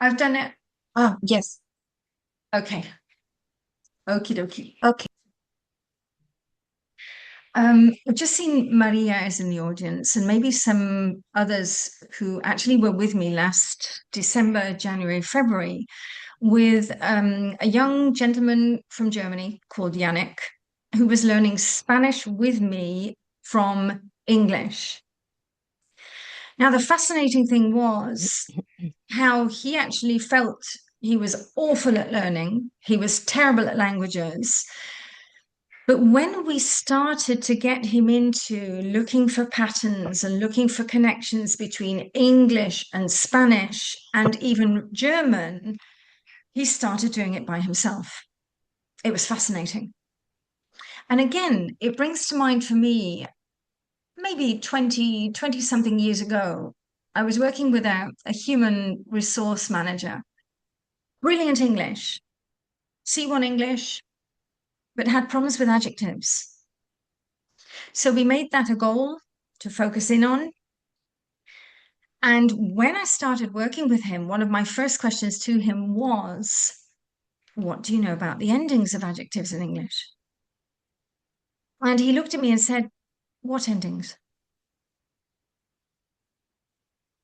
I've done it. Oh, yes. Okay. Okie dokie. Okay. I've just seen Maria is in the audience, and maybe some others who actually were with me last December, January, February, with a young gentleman from Germany called Yannick, who was learning Spanish with me from English. Now, the fascinating thing was how he actually felt he was awful at learning, he was terrible at languages. But when we started to get him into looking for patterns and looking for connections between English and Spanish and even German, he started doing it by himself. It was fascinating. And again, it brings to mind for me, maybe 20 something years ago, I was working with a human resource manager, brilliant English, C1 English, but had problems with adjectives. So we made that a goal to focus in on. And when I started working with him, one of my first questions to him was, what do you know about the endings of adjectives in English? And he looked at me and said, what endings?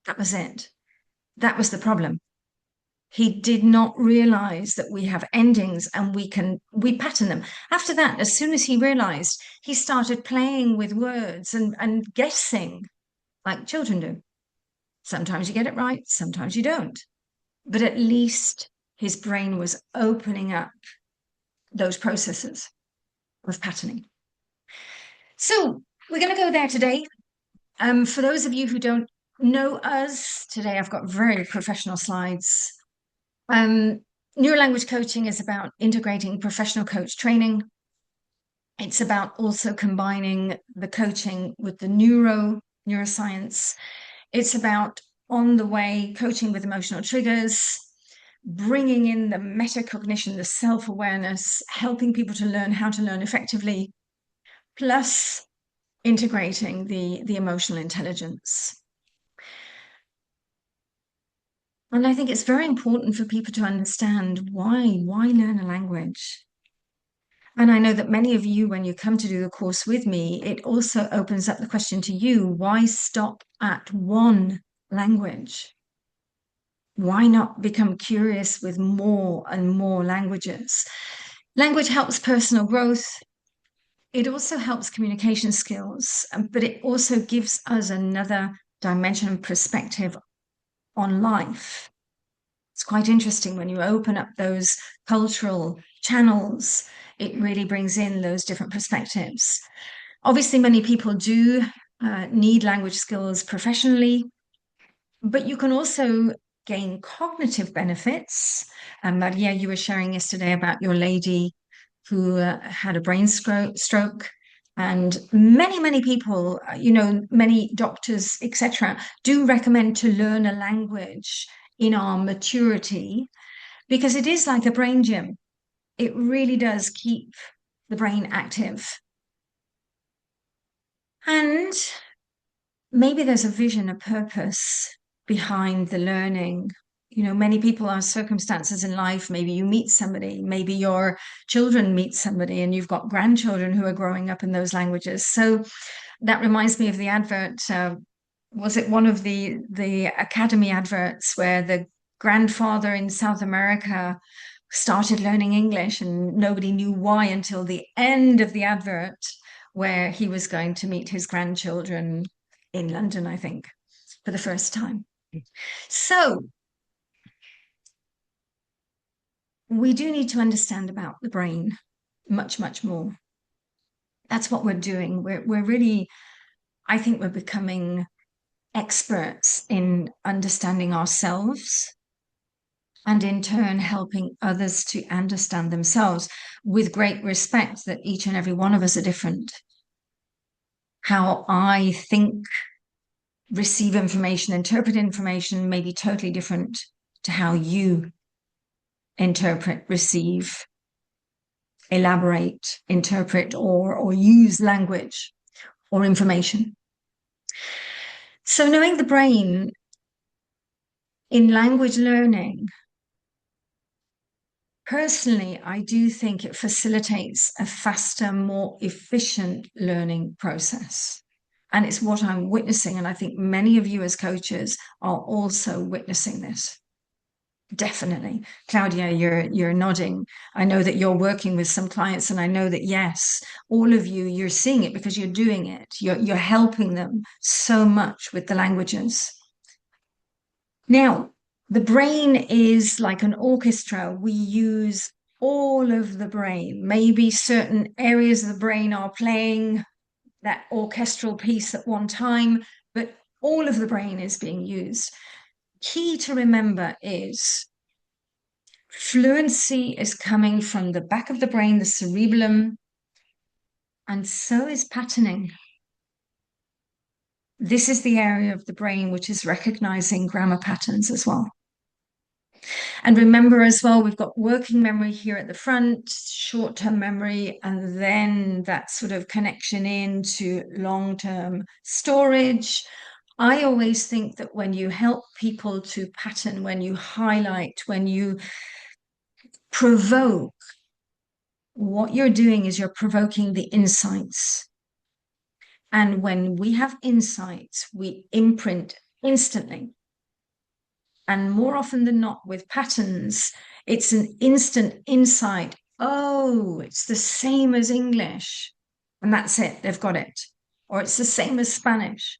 That was it. That was the problem. He did not realize that we have endings and we pattern them. After that, as soon as he realized, he started playing with words and guessing like children do. Sometimes you get it right, sometimes you don't. But at least his brain was opening up those processes of patterning. So we're going to go there today. For those of you who don't know us, today I've got very professional slides. Neurolanguage coaching is about integrating professional coach training. It's about also combining the coaching with the neuroscience. It's about on the way coaching with emotional triggers, bringing in the metacognition, the self-awareness, helping people to learn how to learn effectively, plus integrating the emotional intelligence. And I think it's very important for people to understand why learn a language. And I know that many of you, when you come to do the course with me, it also opens up the question to you, why stop at one language? Why not become curious with more and more languages? Language helps personal growth. It also helps communication skills, but it also gives us another dimension and perspective on life. It's quite interesting when you open up those cultural channels, it really brings in those different perspectives. Obviously, many people do need language skills professionally, but you can also gain cognitive benefits. Maria, you were sharing yesterday about your lady who had a brain stroke. And many people, many doctors, etc., do recommend to learn a language in our maturity because it is like a brain gym. It really does keep the brain active. And maybe there's a vision, a purpose behind the learning. Many people are circumstances in life. Maybe you meet somebody, maybe your children meet somebody, and you've got grandchildren who are growing up in those languages. So that reminds me of the advert. Was it one of the Academy adverts where the grandfather in South America started learning English and nobody knew why until the end of the advert, where he was going to meet his grandchildren in London, I think, for the first time. So we do need to understand about the brain much more. That's what we're doing. We're really, I think we're becoming experts in understanding ourselves and in turn helping others to understand themselves with great respect that each and every one of us are different. How I think, receive information, interpret information may be totally different to how you interpret, receive, elaborate, interpret, or use language or information. So knowing the brain In language learning, personally, I do think it facilitates a faster, more efficient learning process. And it's what I'm witnessing. And I think many of you as coaches are also witnessing this. Definitely. Claudia, you're nodding. I know that you're working with some clients, and I know that, yes, all of you, you're seeing it because you're doing it. You're helping them so much with the languages. Now, the brain is like an orchestra. We use all of the brain. Maybe certain areas of the brain are playing that orchestral piece at one time, but all of the brain is being used. Key to remember is fluency is coming from the back of the brain, the cerebellum, and so is patterning. This is the area of the brain which is recognizing grammar patterns as well. And remember as well, we've got working memory here at the front, short-term memory, and then that sort of connection into long-term storage. I always think that when you help people to pattern, when you highlight, when you provoke, what you're doing is you're provoking the insights. And when we have insights, we imprint instantly. And more often than not, with patterns, it's an instant insight. Oh, it's the same as English. And that's it, they've got it. Or it's the same as Spanish.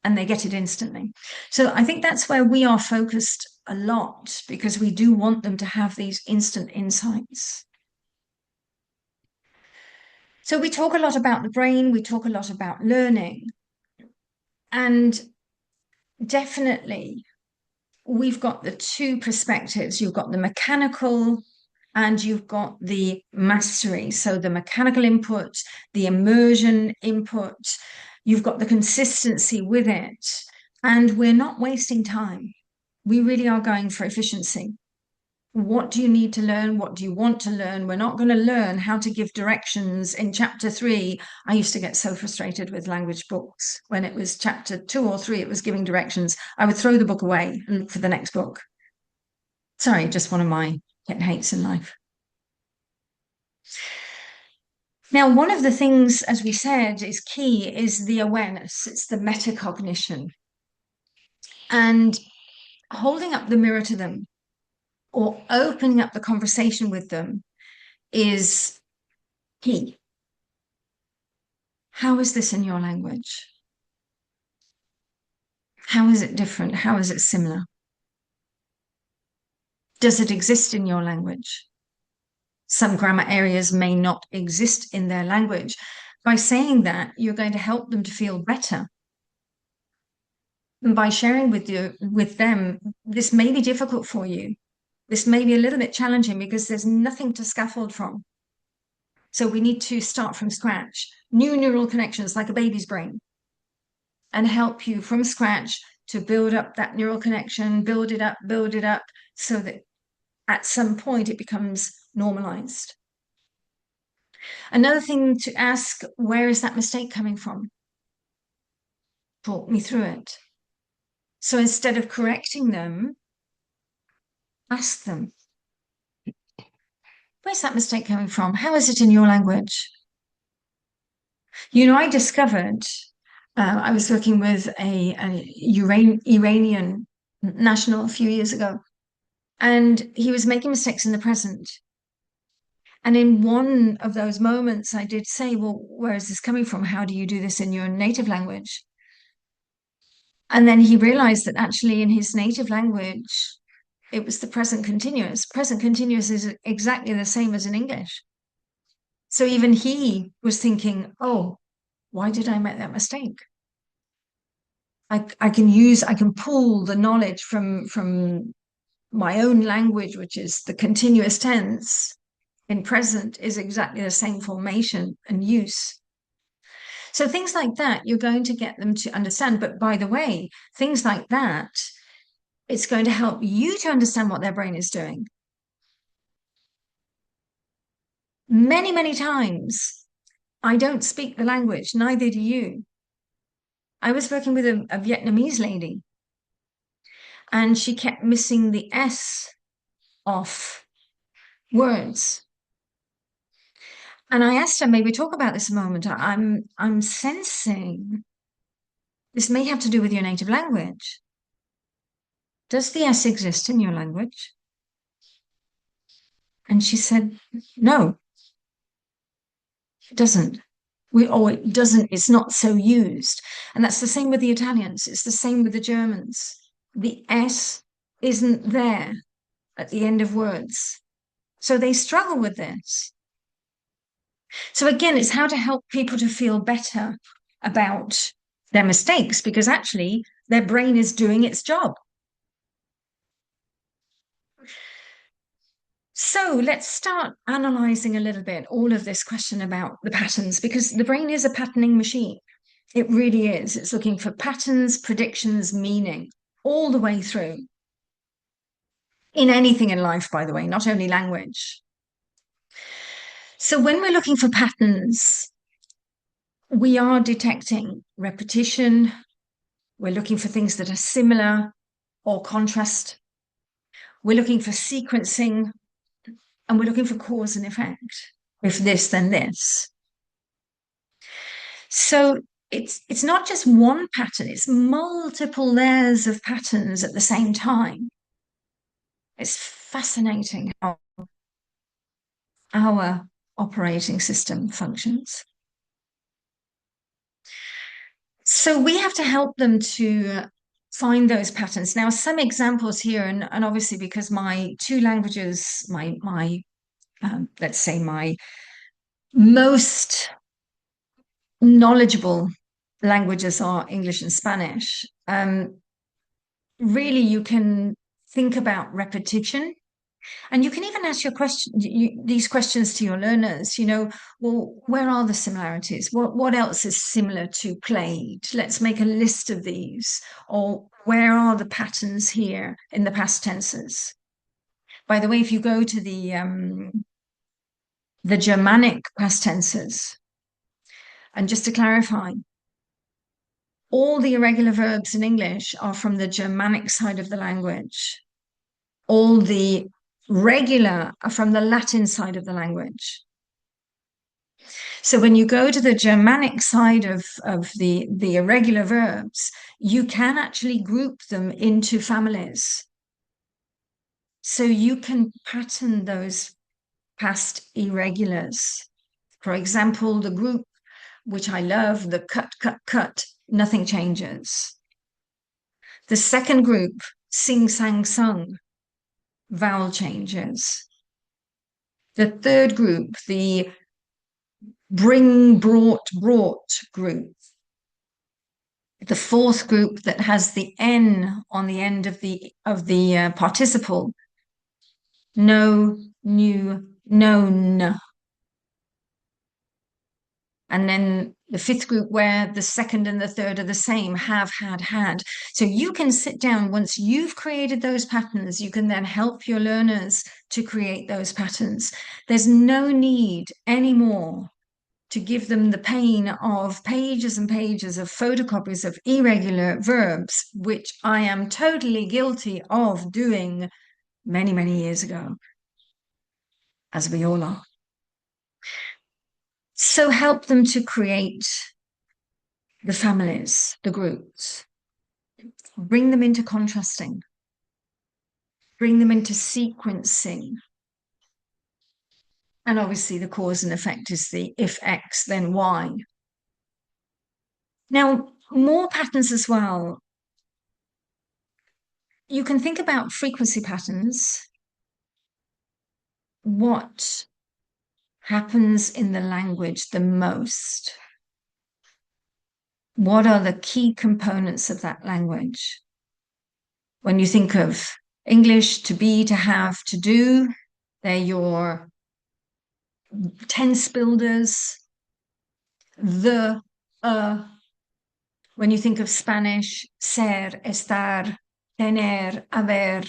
And they get it instantly. So I think that's where we are focused a lot, because we do want them to have these instant insights. So we talk a lot about the brain, we talk a lot about learning. And definitely, we've got the two perspectives. You've got the mechanical and you've got the mastery. So the mechanical input, the immersion input, you've got the consistency with it. And we're not wasting time. We really are going for efficiency. What do you need to learn? What do you want to learn? We're not going to learn how to give directions in chapter 3. I used to get so frustrated with language books. When it was chapter 2 or 3, it was giving directions. I would throw the book away and look for the next book. Sorry, just one of my pet hates in life. Now, one of the things, as we said, is key is the awareness. It's the metacognition. And holding up the mirror to them or opening up the conversation with them is key. How is this in your language? How is it different? How is it similar? Does it exist in your language? Some grammar areas may not exist in their language. By saying that, you're going to help them to feel better. And by sharing with them, this may be difficult for you. This may be a little bit challenging because there's nothing to scaffold from. So we need to start from scratch, new neural connections like a baby's brain, and help you from scratch to build up that neural connection, build it up, so that at some point it becomes normalized. Another thing to ask, where is that mistake coming from? Talk me through it. So instead of correcting them, ask them, where's that mistake coming from? How is it in your language? You know, I discovered, I was working with a Iranian national a few years ago, and he was making mistakes in the present. And in one of those moments, I did say, well, where is this coming from? How do you do this in your native language? And then he realized that actually in his native language, it was the present continuous. Present continuous is exactly the same as in English. So even he was thinking, oh, why did I make that mistake? I can pull the knowledge from my own language, which is the continuous tense in present is exactly the same formation and use. So things like that, you're going to get them to understand. But by the way, things like that, it's going to help you to understand what their brain is doing. Many, many times, I don't speak the language, neither do you. I was working with a Vietnamese lady, and she kept missing the S off words. And I asked her, maybe talk about this a moment. I'm sensing this may have to do with your native language. Does the S exist in your language? And she said, no, it doesn't. It doesn't, it's not so used. And that's the same with the Italians. It's the same with the Germans. The S isn't there at the end of words. So they struggle with this. So again, it's how to help people to feel better about their mistakes, because actually their brain is doing its job. So let's start analyzing a little bit all of this question about the patterns, because the brain is a patterning machine. It really is. It's looking for patterns, predictions, meaning all the way through. In anything in life, by the way, not only language. So when we're looking for patterns, we are detecting repetition. We're looking for things that are similar or contrast. We're looking for sequencing, and we're looking for cause and effect. If this, then this. So it's not just one pattern, it's multiple layers of patterns at the same time. It's fascinating how our operating system functions. So we have to help them to find those patterns. Now, some examples here, and obviously because my two languages, let's say my most knowledgeable languages are English and Spanish. Really, you can think about repetition, and you can even ask these questions to your learners. Well, where are the similarities? What else is similar to played? Let's make a list of these. Or where are the patterns here in the past tenses? By the way, if you go to the Germanic past tenses, and just to clarify, all the irregular verbs in English are from the Germanic side of the language. All the regular are from the Latin side of the language. So when you go to the Germanic side of the irregular verbs, you can actually group them into families. So you can pattern those past irregulars. For example, the group, which I love, the cut, cut, cut, nothing changes. The second group, sing, sang, sung, vowel changes. The third group, the bring, brought, brought group. The fourth group that has the N on the end of the participle, no, new, known. And then the fifth group where the second and the third are the same, have, had. So you can sit down, once you've created those patterns, you can then help your learners to create those patterns. There's no need anymore to give them the pain of pages and pages of photocopies of irregular verbs, which I am totally guilty of doing many, many years ago, as we all are. So help them to create the families, the groups, bring them into contrasting, bring them into sequencing. And obviously the cause and effect is the if X, then Y. Now, more patterns as well. You can think about frequency patterns. What happens in the language the most? What are the key components of that language? When you think of English, to be, to have, to do, they're your tense builders. The, when you think of Spanish, ser, estar, tener, haber,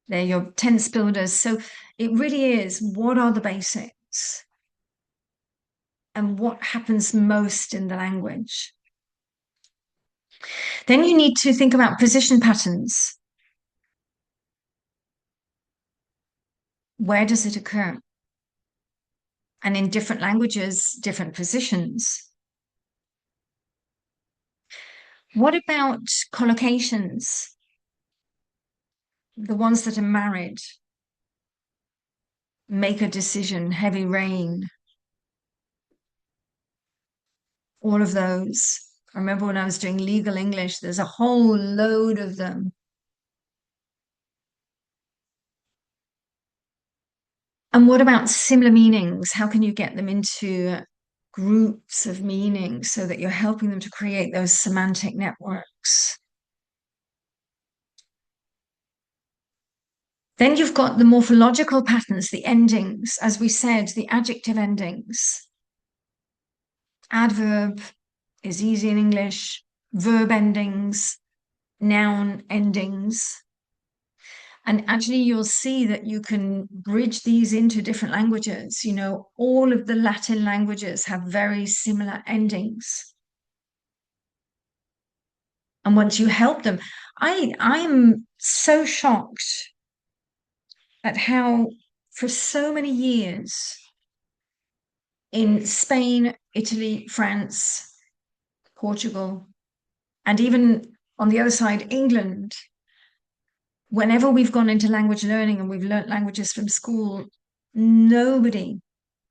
they're your tense builders. So it really is, what are the basics? And what happens most in the language? Then you need to think about position patterns. Where does it occur? And in different languages, different positions. What about collocations? The ones that are married, make a decision, heavy rain, all of those. I remember when I was doing legal English, there's a whole load of them. And what about similar meanings? How can you get them into groups of meaning so that you're helping them to create those semantic networks? Then you've got the morphological patterns, the endings, as we said, the adjective endings. Adverb is easy in English, verb endings, noun endings. And actually, you'll see that you can bridge these into different languages. You know, all of the Latin languages have very similar endings. And once you help them, I'm so shocked at how, for so many years, in Spain, Italy, France, Portugal, and even on the other side, England, whenever we've gone into language learning and we've learnt languages from school, nobody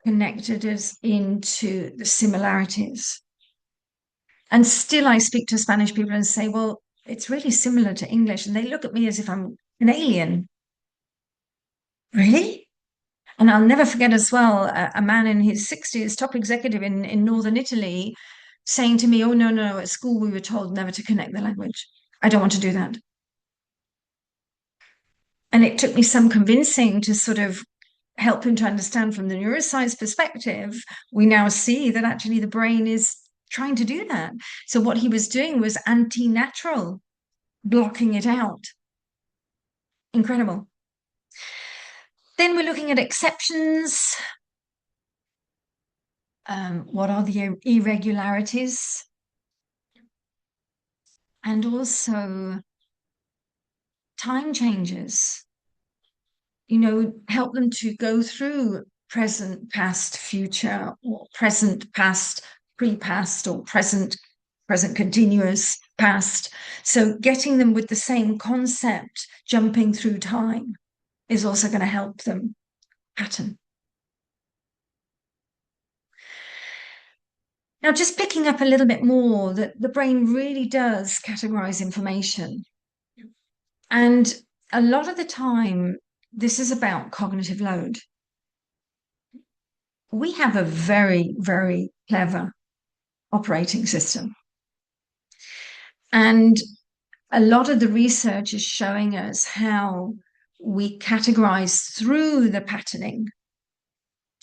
connected us into the similarities. And still, I speak to Spanish people and say, well, it's really similar to English. And they look at me as if I'm an alien. Really? And I'll never forget as well a man in his 60s, top executive in northern Italy, saying to me, oh, no, no, at school we were told never to connect the language. I don't want to do that. And it took me some convincing to sort of help him to understand from the neuroscience perspective. We now see that actually the brain is trying to do that. So what he was doing was anti-natural, blocking it out. Incredible. Then we're looking at exceptions. What are the irregularities? And also time changes. You know, help them to go through present, past, future, or present, past, pre-past, or present, present continuous, past. So getting them with the same concept, jumping through time, is also going to help them pattern. Now, just picking up a little bit more, that the brain really does categorize information. And a lot of the time, this is about cognitive load. We have a very, very clever operating system. And a lot of the research is showing us how we categorize through the patterning.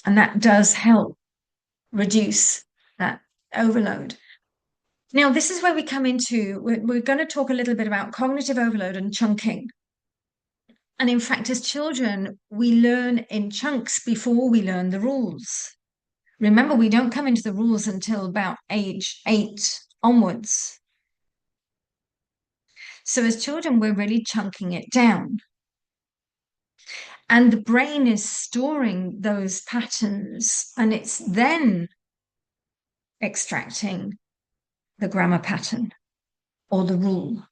And that does help reduce that overload. Now, this is where we come into, we're going to talk a little bit about cognitive overload and chunking. And in fact, as children, we learn in chunks before we learn the rules. Remember, we don't come into the rules until about age 8 onwards. So as children, we're really chunking it down. And the brain is storing those patterns, and it's then extracting the grammar pattern or the rule.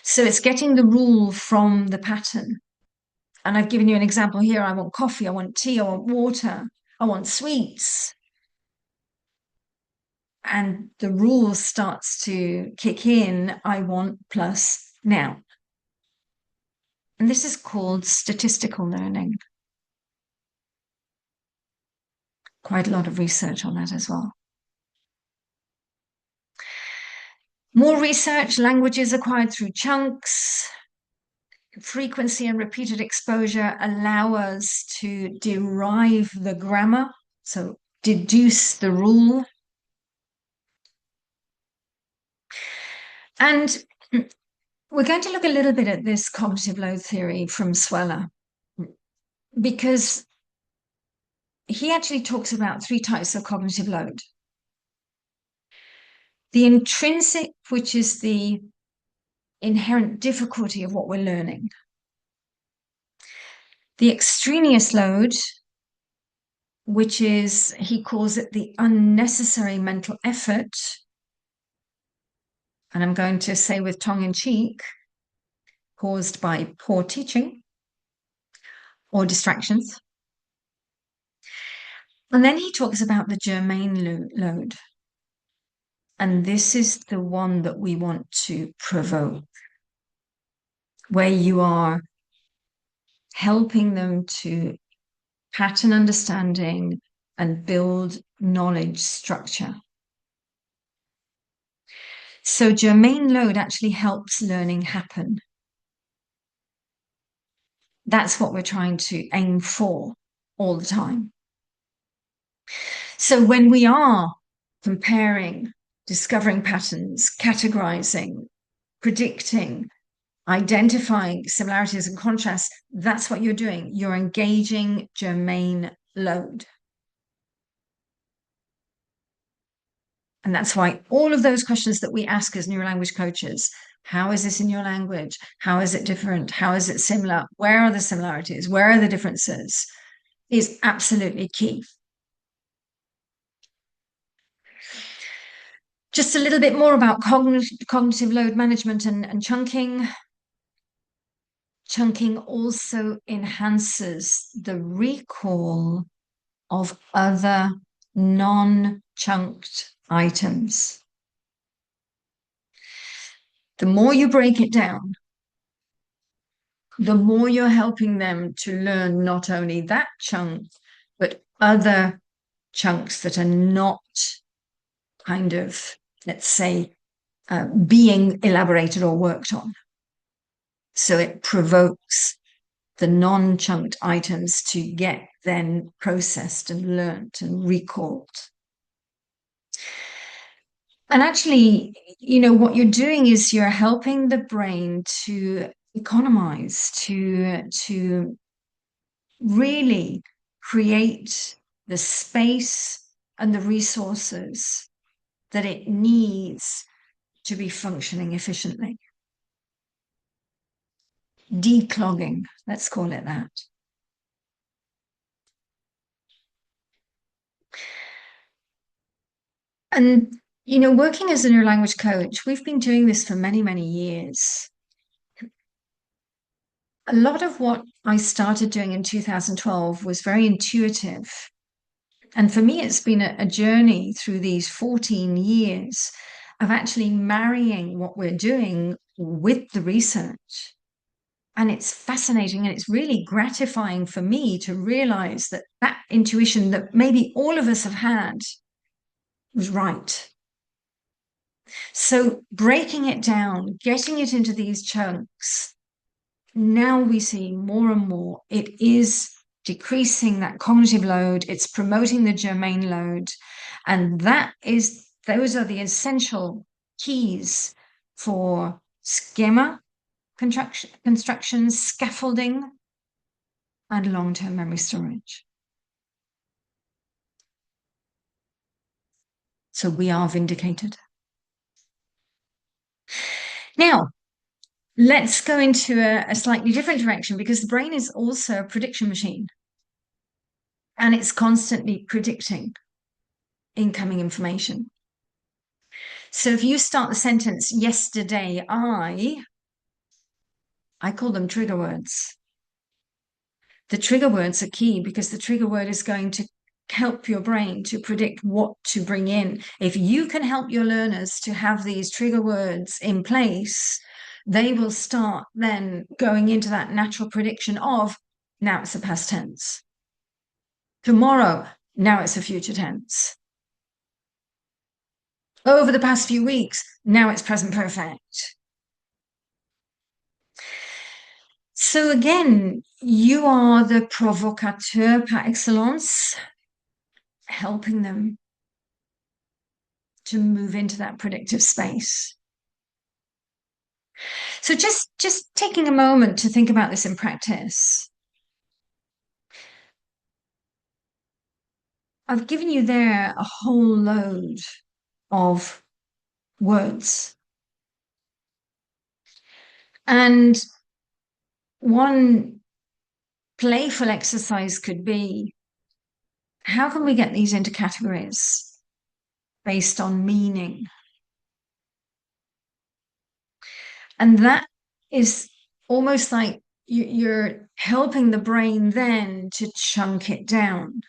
So it's getting the rule from the pattern. And I've given you an example here. I want coffee, I want tea, I want water, I want sweets. And the rule starts to kick in, I want plus now. And this is called statistical learning. Quite a lot of research on that as well. More research, languages acquired through chunks, frequency and repeated exposure allow us to derive the grammar, so deduce the rule. And we're going to look a little bit at this cognitive load theory from Sweller, because he actually talks about 3 types of cognitive load. the intrinsic, which is the inherent difficulty of what we're learning, the extraneous load, which is, he calls it the unnecessary mental effort, and I'm going to say with tongue in cheek, caused by poor teaching or distractions. And then he talks about the germane load. And this is the one that we want to provoke, where you are helping them to pattern understanding and build knowledge structure. So germane load actually helps learning happen. That's what we're trying to aim for all the time. So when we are comparing, discovering patterns, categorizing, predicting, identifying similarities and contrasts, that's what you're doing. You're engaging germane load. And that's why all of those questions that we ask as neurolanguage coaches, how is this in your language? How is it different? How is it similar? Where are the similarities? Where are the differences? Is absolutely key. Just a little bit more about cognitive load management and chunking. Chunking also enhances the recall of other non-chunked items. The more you break it down, the more you're helping them to learn not only that chunk, but other chunks that are not kind of, let's say, being elaborated or worked on. So it provokes the non-chunked items to get then processed and learnt and recalled. And actually, you know, what you're doing is you're helping the brain to economize, to really create the space and the resources that it needs to be functioning efficiently. Declogging, let's call it that. And, you know, working as a neurolanguage coach, we've been doing this for many, many years. A lot of what I started doing in 2012 was very intuitive. And for me, it's been a journey through these 14 years of actually marrying what we're doing with the research. And it's fascinating and it's really gratifying for me to realize that that intuition that maybe all of us have had was right. So breaking it down, getting it into these chunks, now we see more and more it is decreasing that cognitive load, it's promoting the germane load, and those are the essential keys for schema construction, scaffolding, and long-term memory storage. So we are vindicated. Now, let's go into a slightly different direction, because the brain is also a prediction machine. And it's constantly predicting incoming information. So if you start the sentence, yesterday I call them trigger words. The trigger words are key because the trigger word is going to help your brain to predict what to bring in. If you can help your learners to have these trigger words in place, they will start then going into that natural prediction of, now it's a past tense. Tomorrow, now it's a future tense. Over the past few weeks, now it's present perfect. So again, you are the provocateur par excellence, helping them to move into that predictive space. So just taking a moment to think about this in practice. I've given you there a whole load of words. And one playful exercise could be, how can we get these into categories based on meaning? And that is almost like you're helping the brain then to chunk it down.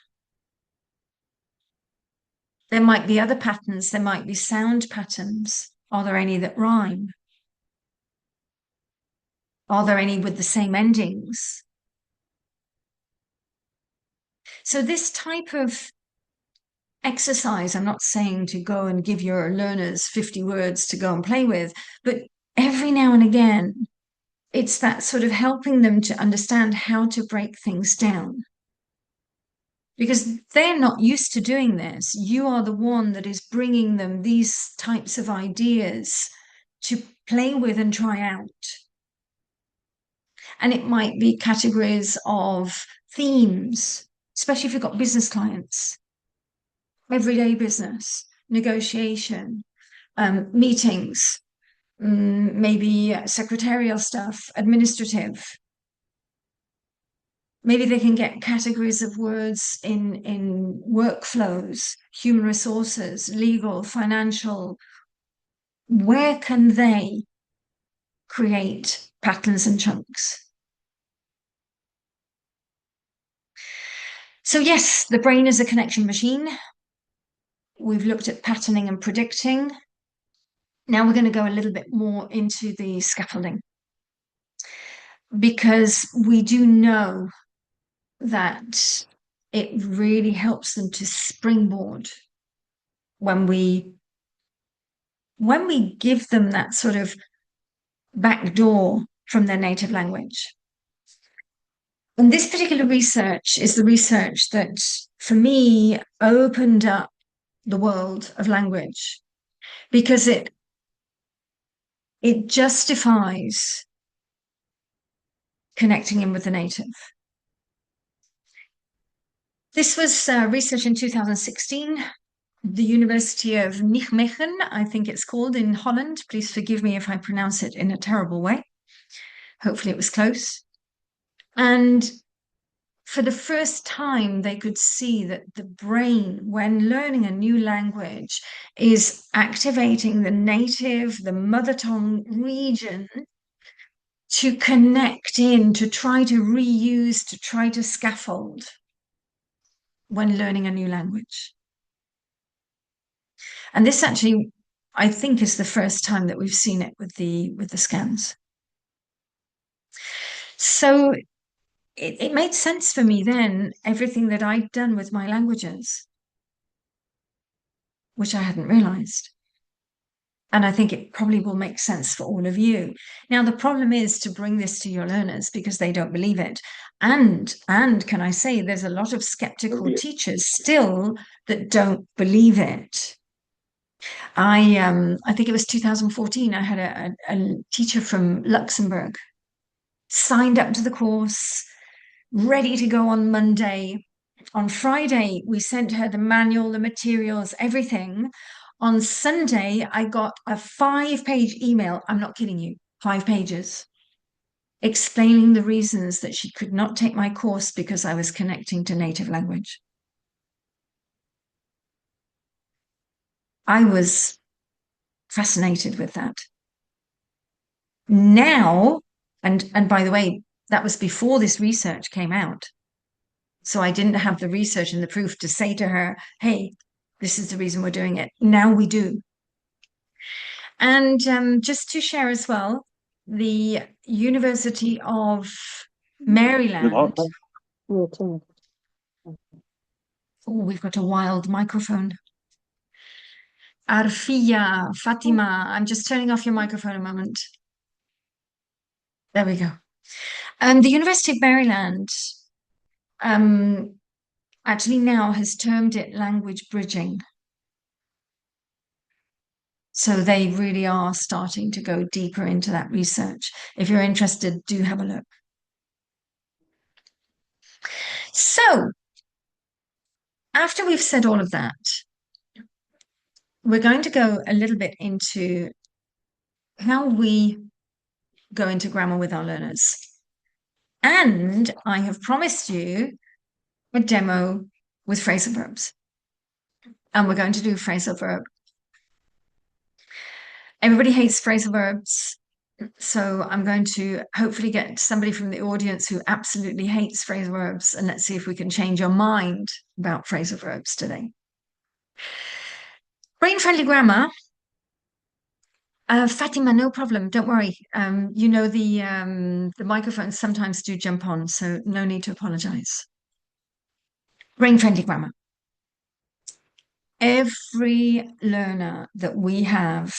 There might be other patterns, there might be sound patterns. Are there any that rhyme? Are there any with the same endings? So this type of exercise, I'm not saying to go and give your learners 50 words to go and play with, but every now and again, it's that sort of helping them to understand how to break things down. Because they're not used to doing this. You are the one that is bringing them these types of ideas to play with and try out. And it might be categories of themes, especially if you've got business clients, everyday business, negotiation, meetings, maybe secretarial stuff, administrative. Maybe they can get categories of words in workflows, human resources, legal, financial. Where can they create patterns and chunks? So yes, the brain is a connection machine. We've looked at patterning and predicting. Now we're going to go a little bit more into the scaffolding, because we do know that it really helps them to springboard when we give them that sort of back door from their native language. And this particular research is the research that, for me, opened up the world of language, because it justifies connecting in with the native. This was research in 2016. The University of Nijmegen, I think it's called, in Holland. Please forgive me if I pronounce it in a terrible way. Hopefully it was close. And for the first time, they could see that the brain, when learning a new language, is activating the native, the mother tongue region to connect in, to try to reuse, to try to scaffold when learning a new language. And this actually, I think, is the first time that we've seen it with the scans. So it made sense for me then, everything that I'd done with my languages, which I hadn't realized. And I think it probably will make sense for all of you. Now, the problem is to bring this to your learners, because they don't believe it. And can I say, there's a lot of skeptical teachers still that don't believe it. I think it was 2014, I had a teacher from Luxembourg signed up to the course, ready to go on Monday. On Friday, we sent her the manual, the materials, everything. On Sunday, I got a 5-page email. I'm not kidding you, 5 pages, explaining the reasons that she could not take my course because I was connecting to native language. I was fascinated with that. Now, and by the way, that was before this research came out. So I didn't have the research and the proof to say to her, hey, this is the reason we're doing it. Now we do. And just to share as well, the University of Maryland. Oh, we've got a wild microphone. Arfia, Fatima, I'm just turning off your microphone a moment. There we go. The University of Maryland actually now has termed it language bridging. So they really are starting to go deeper into that research. If you're interested, do have a look. So after we've said all of that, we're going to go a little bit into how we go into grammar with our learners. And I have promised you a demo with phrasal verbs. And we're going to do phrasal verb. Everybody hates phrasal verbs. So I'm going to hopefully get somebody from the audience who absolutely hates phrasal verbs, and let's see if we can change your mind about phrasal verbs today. Brain-friendly grammar. Fatima, no problem. Don't worry. You know the microphones sometimes do jump on, so no need to apologize. Brain-friendly grammar. Every learner that we have,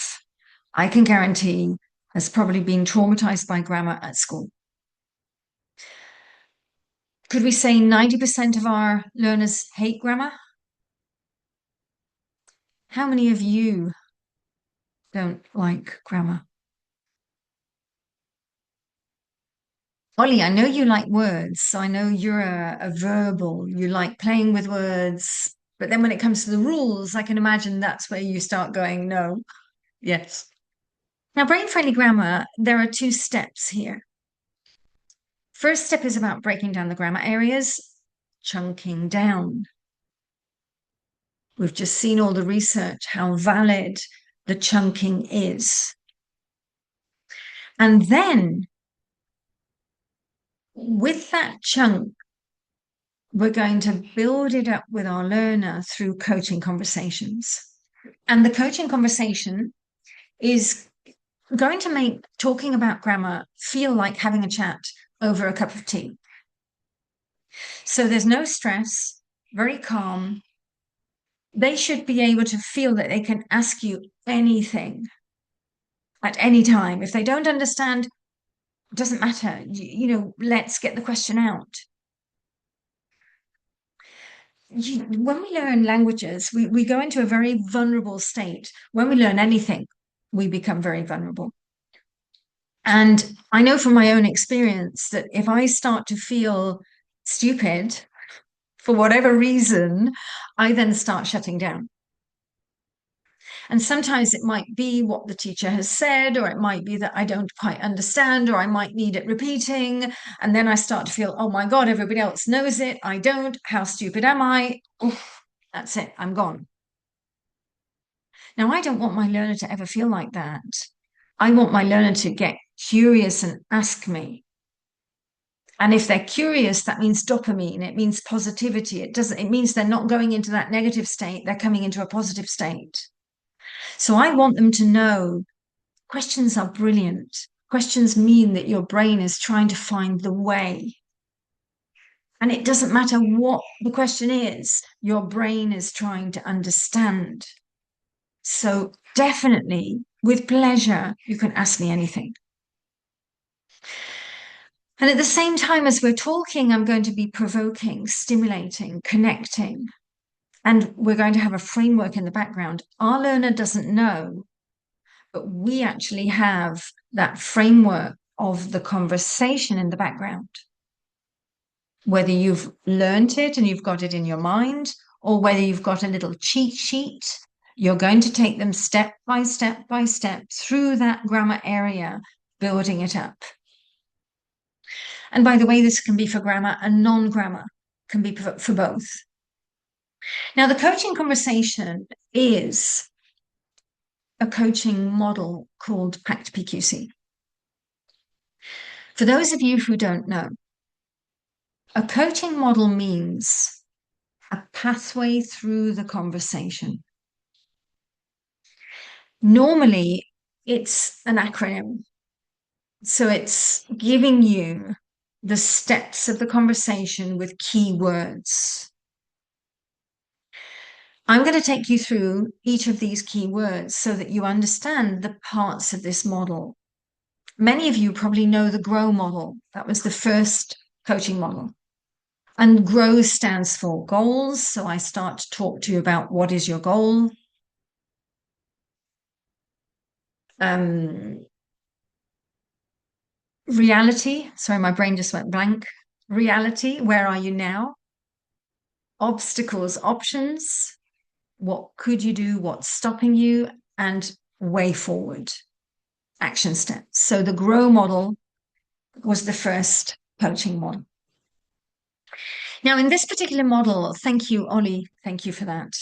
I can guarantee, has probably been traumatized by grammar at school. Could we say 90% of our learners hate grammar? How many of you don't like grammar? Ollie, I know you like words, so I know you're a verbal. You like playing with words, but then when it comes to the rules, I can imagine that's where you start going, no, yes. Now, brain-friendly grammar, there are two steps here. First step is about breaking down the grammar areas, chunking down. We've just seen all the research, how valid the chunking is. And then with that chunk, we're going to build it up with our learner through coaching conversations. And the coaching conversation is going to make talking about grammar feel like having a chat over a cup of tea. So there's no stress, very calm. They should be able to feel that they can ask you anything at any time. If they don't understand, it doesn't matter. Let's get the question out. When we learn languages, we go into a very vulnerable state. When we learn anything, we become very vulnerable. And I know from my own experience that if I start to feel stupid for whatever reason, I then start shutting down. And sometimes it might be what the teacher has said, or it might be that I don't quite understand, or I might need it repeating. And then I start to feel, oh my God, everybody else knows it. I don't. How stupid am I? Oof, that's it. I'm gone. Now, I don't want my learner to ever feel like that. I want my learner to get curious and ask me. And if they're curious, that means dopamine. It means positivity. It means they're not going into that negative state. They're coming into a positive state. So I want them to know questions are brilliant. Questions mean that your brain is trying to find the way. And it doesn't matter what the question is, your brain is trying to understand. So definitely, with pleasure, you can ask me anything. And at the same time as we're talking, I'm going to be provoking, stimulating, connecting. And we're going to have a framework in the background. Our learner doesn't know, but we actually have that framework of the conversation in the background. Whether you've learned it and you've got it in your mind, or whether you've got a little cheat sheet, you're going to take them step by step by step through that grammar area, building it up. And by the way, this can be for grammar and non-grammar, can be for both. Now, the coaching conversation is a coaching model called PACT PQC. For those of you who don't know, a coaching model means a pathway through the conversation. Normally, it's an acronym. So it's giving you the steps of the conversation with key words. I'm going to take you through each of these key words so that you understand the parts of this model. Many of you probably know the GROW model. That was the first coaching model. And GROW stands for goals. So I start to talk to you about what is your goal. Reality. Sorry, my brain just went blank. Reality. Where are you now? Obstacles, options. what could you do, what's stopping you, and way forward action steps. So the GROW model was the first coaching model. Now, in this particular model, thank you, Ollie, thank you for that.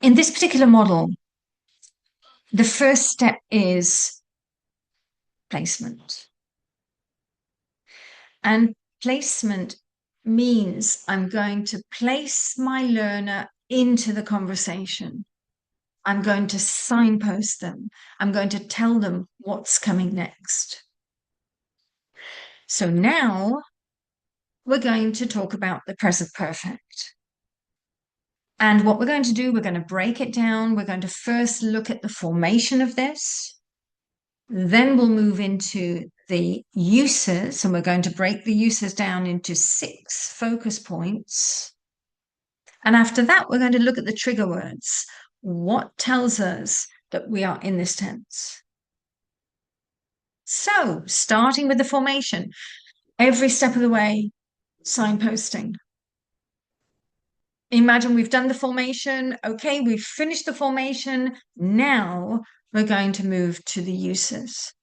In this particular model, the first step is placement. And placement means I'm going to place my learner into the conversation. I'm going to signpost them. I'm going to tell them what's coming next. So now we're going to talk about the present perfect. And what we're going to do, we're going to break it down. We're going to first look at the formation of this. Then we'll move into the uses, and we're going to break the uses down into 6 focus points. And after that, we're going to look at the trigger words. What tells us that we are in this tense? So, starting with the formation, every step of the way, signposting. Imagine we've done the formation. Okay, we've finished the formation. Now we're going to move to the uses.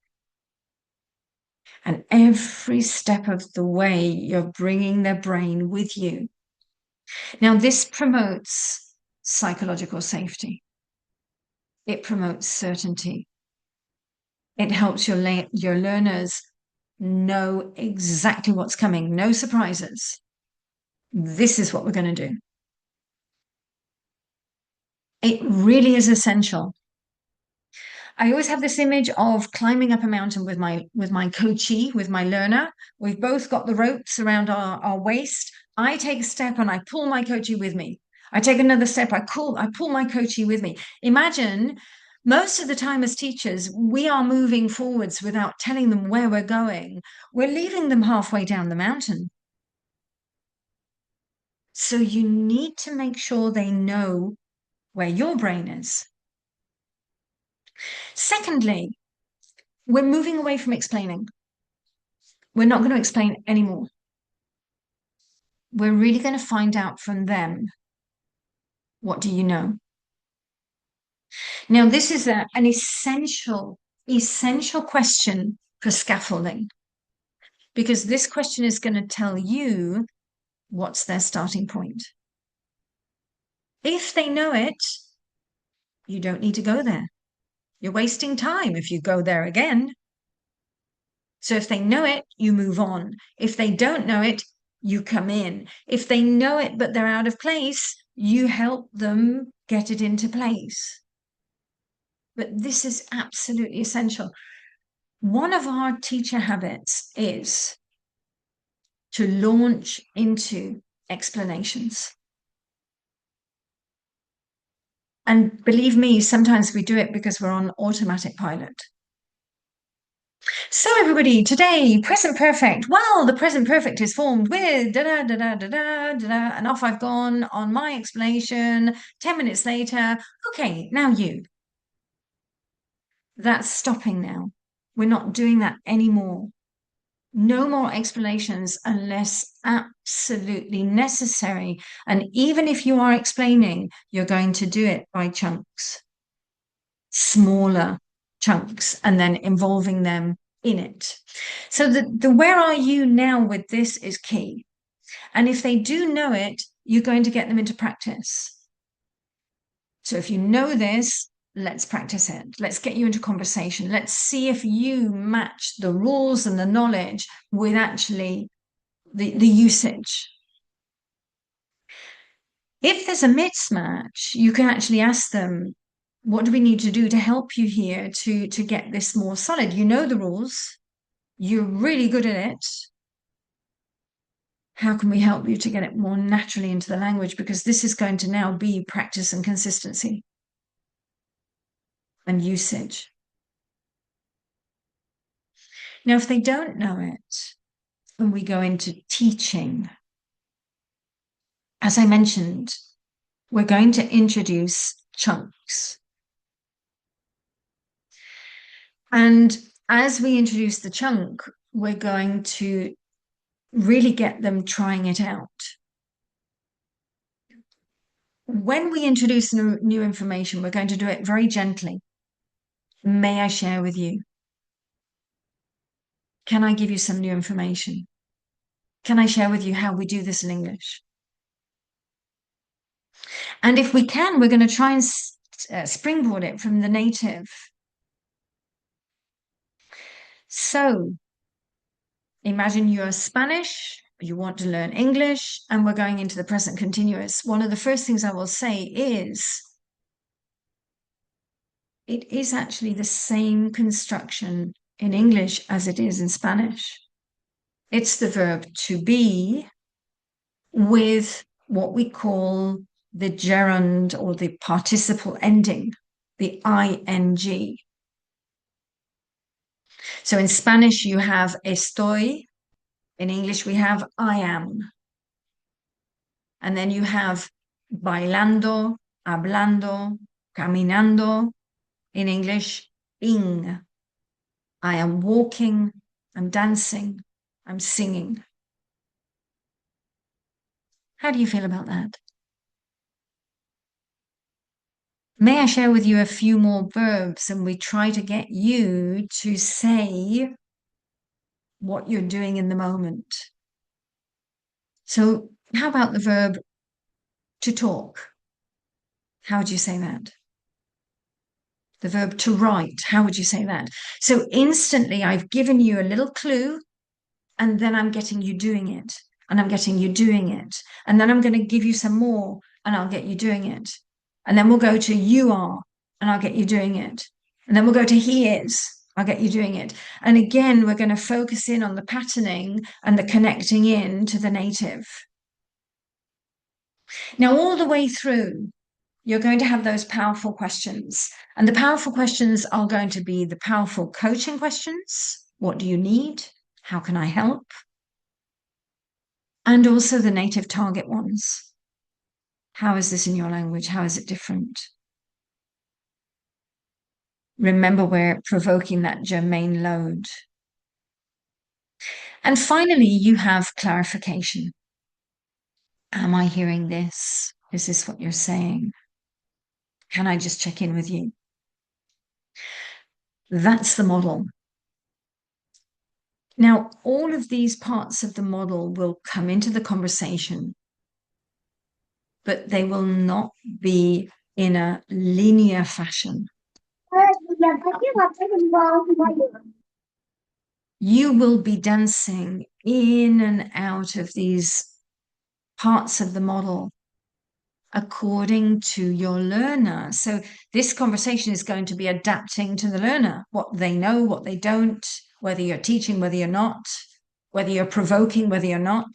And every step of the way, you're bringing their brain with you. Now, this promotes psychological safety. It promotes certainty. It helps your learners know exactly what's coming. No surprises. This is what we're going to do. It really is essential. I always have this image of climbing up a mountain with my coachee, with my learner. We've both got the ropes around our waist. I take a step and I pull my coachee with me. I take another step, I pull my coachee with me. Imagine most of the time as teachers, we are moving forwards without telling them where we're going. We're leaving them halfway down the mountain. So you need to make sure they know where your brain is. Secondly, we're moving away from explaining. We're not going to explain anymore. We're really going to find out from them, what do you know? Now, this is an essential question for scaffolding, because this question is going to tell you what's their starting point. If they know it, you don't need to go there. You're wasting time if you go there again. So if they know it, you move on. If they don't know it, you come in. If they know it, but they're out of place, you help them get it into place. But this is absolutely essential. One of our teacher habits is to launch into explanations. And believe me, sometimes we do it because we're on automatic pilot. So everybody, today, present perfect. Well, the present perfect is formed with da-da-da-da-da-da-da, and off I've gone on my explanation. 10 minutes later, okay, now you. That's stopping now. We're not doing that anymore. No more explanations unless absolutely necessary. And even if you are explaining, you're going to do it by chunks, smaller chunks, and then involving them in it. So the where are you now with this is key. And if they do know it, you're going to get them into practice. So if you know this, let's practice it. Let's get you into conversation. Let's see if you match the rules and the knowledge with actually the usage. If there's a mismatch, you can actually ask them, what do we need to do to help you here to get this more solid? You know the rules. You're really good at it. How can we help you to get it more naturally into the language? Because this is going to now be practice and consistency and usage. Now, if they don't know it, when we go into teaching, as I mentioned, we're going to introduce chunks. And as we introduce the chunk, we're going to really get them trying it out. When we introduce new information, we're going to do it very gently. May I share with you? Can I give you some new information? Can I share with you how we do this in English? And if we can, we're going to try and springboard it from the native. So imagine you're Spanish, you want to learn English, and we're going into the present continuous. One of the first things I will say is it is actually the same construction in English as it is in Spanish. It's the verb to be with what we call the gerund or the participle ending, the ing. So in Spanish, you have estoy. In English, we have I am. And then you have bailando, hablando, caminando. In English, ing. I am walking, I'm dancing, I'm singing. How do you feel about that? May I share with you a few more verbs and we try to get you to say what you're doing in the moment? So, how about the verb to talk? How would you say that? The verb to write, how would you say that? So, instantly, I've given you a little clue, and then I'm getting you doing it, and I'm getting you doing it. And then I'm going to give you some more, and I'll get you doing it. And then we'll go to you are, and I'll get you doing it. And then we'll go to he is, I'll get you doing it. And again, we're going to focus in on the patterning and the connecting in to the native. Now, all the way through, you're going to have those powerful questions. And the powerful questions are going to be the powerful coaching questions. What do you need? How can I help? And also the native target ones. How is this in your language? How is it different? Remember, we're provoking that germane load. And finally, you have clarification. Am I hearing this? Is this what you're saying? Can I just check in with you? That's the model. Now, all of these parts of the model will come into the conversation, but they will not be in a linear fashion. You will be dancing in and out of these parts of the model according to your learner. So this conversation is going to be adapting to the learner, what they know, what they don't, whether you're teaching, whether you're not, whether you're provoking, whether you're not.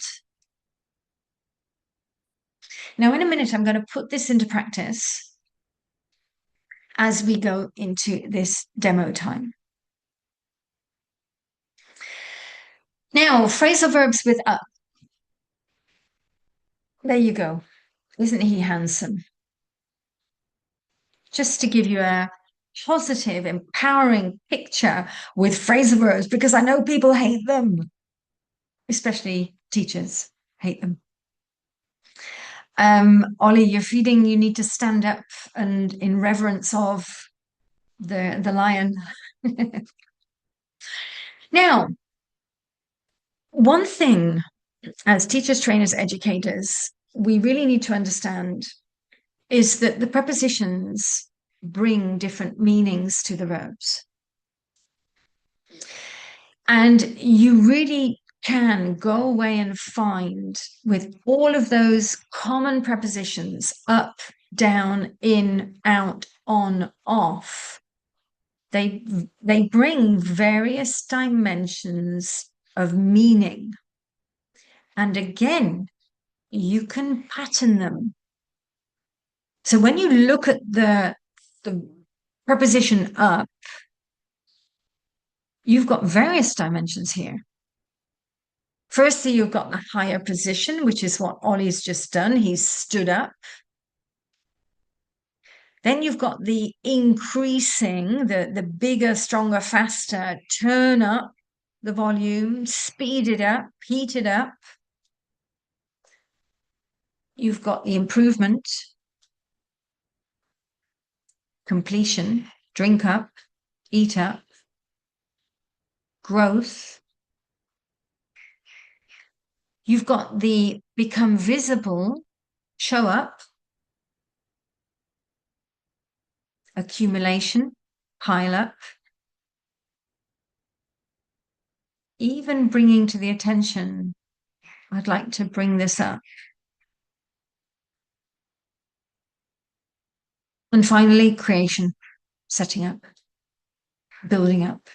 Now, in a minute, I'm going to put this into practice as we go into this demo time. Now, phrasal verbs with up. There you go. Isn't he handsome? Just to give you a positive, empowering picture with phrasal verbs, because I know people hate them, especially teachers hate them. Ollie, you're feeding, you need to stand up and in reverence of the lion. Now, one thing as teachers, trainers, educators, we really need to understand is that the prepositions bring different meanings to the verbs. And you really can go away and find with all of those common prepositions, up, down, in, out, on, off, they bring various dimensions of meaning. And again, you can pattern them. So when you look at the preposition up, you've got various dimensions here. Firstly, you've got the higher position, which is what Ollie's just done. He's stood up. Then you've got the increasing, the bigger, stronger, faster, turn up the volume, speed it up, heat it up. You've got the improvement. completion, drink up, eat up, growth. You've got the become visible, show up, accumulation, pile up, even bringing to the attention. I'd like to bring this up. And finally, creation, setting up, building up.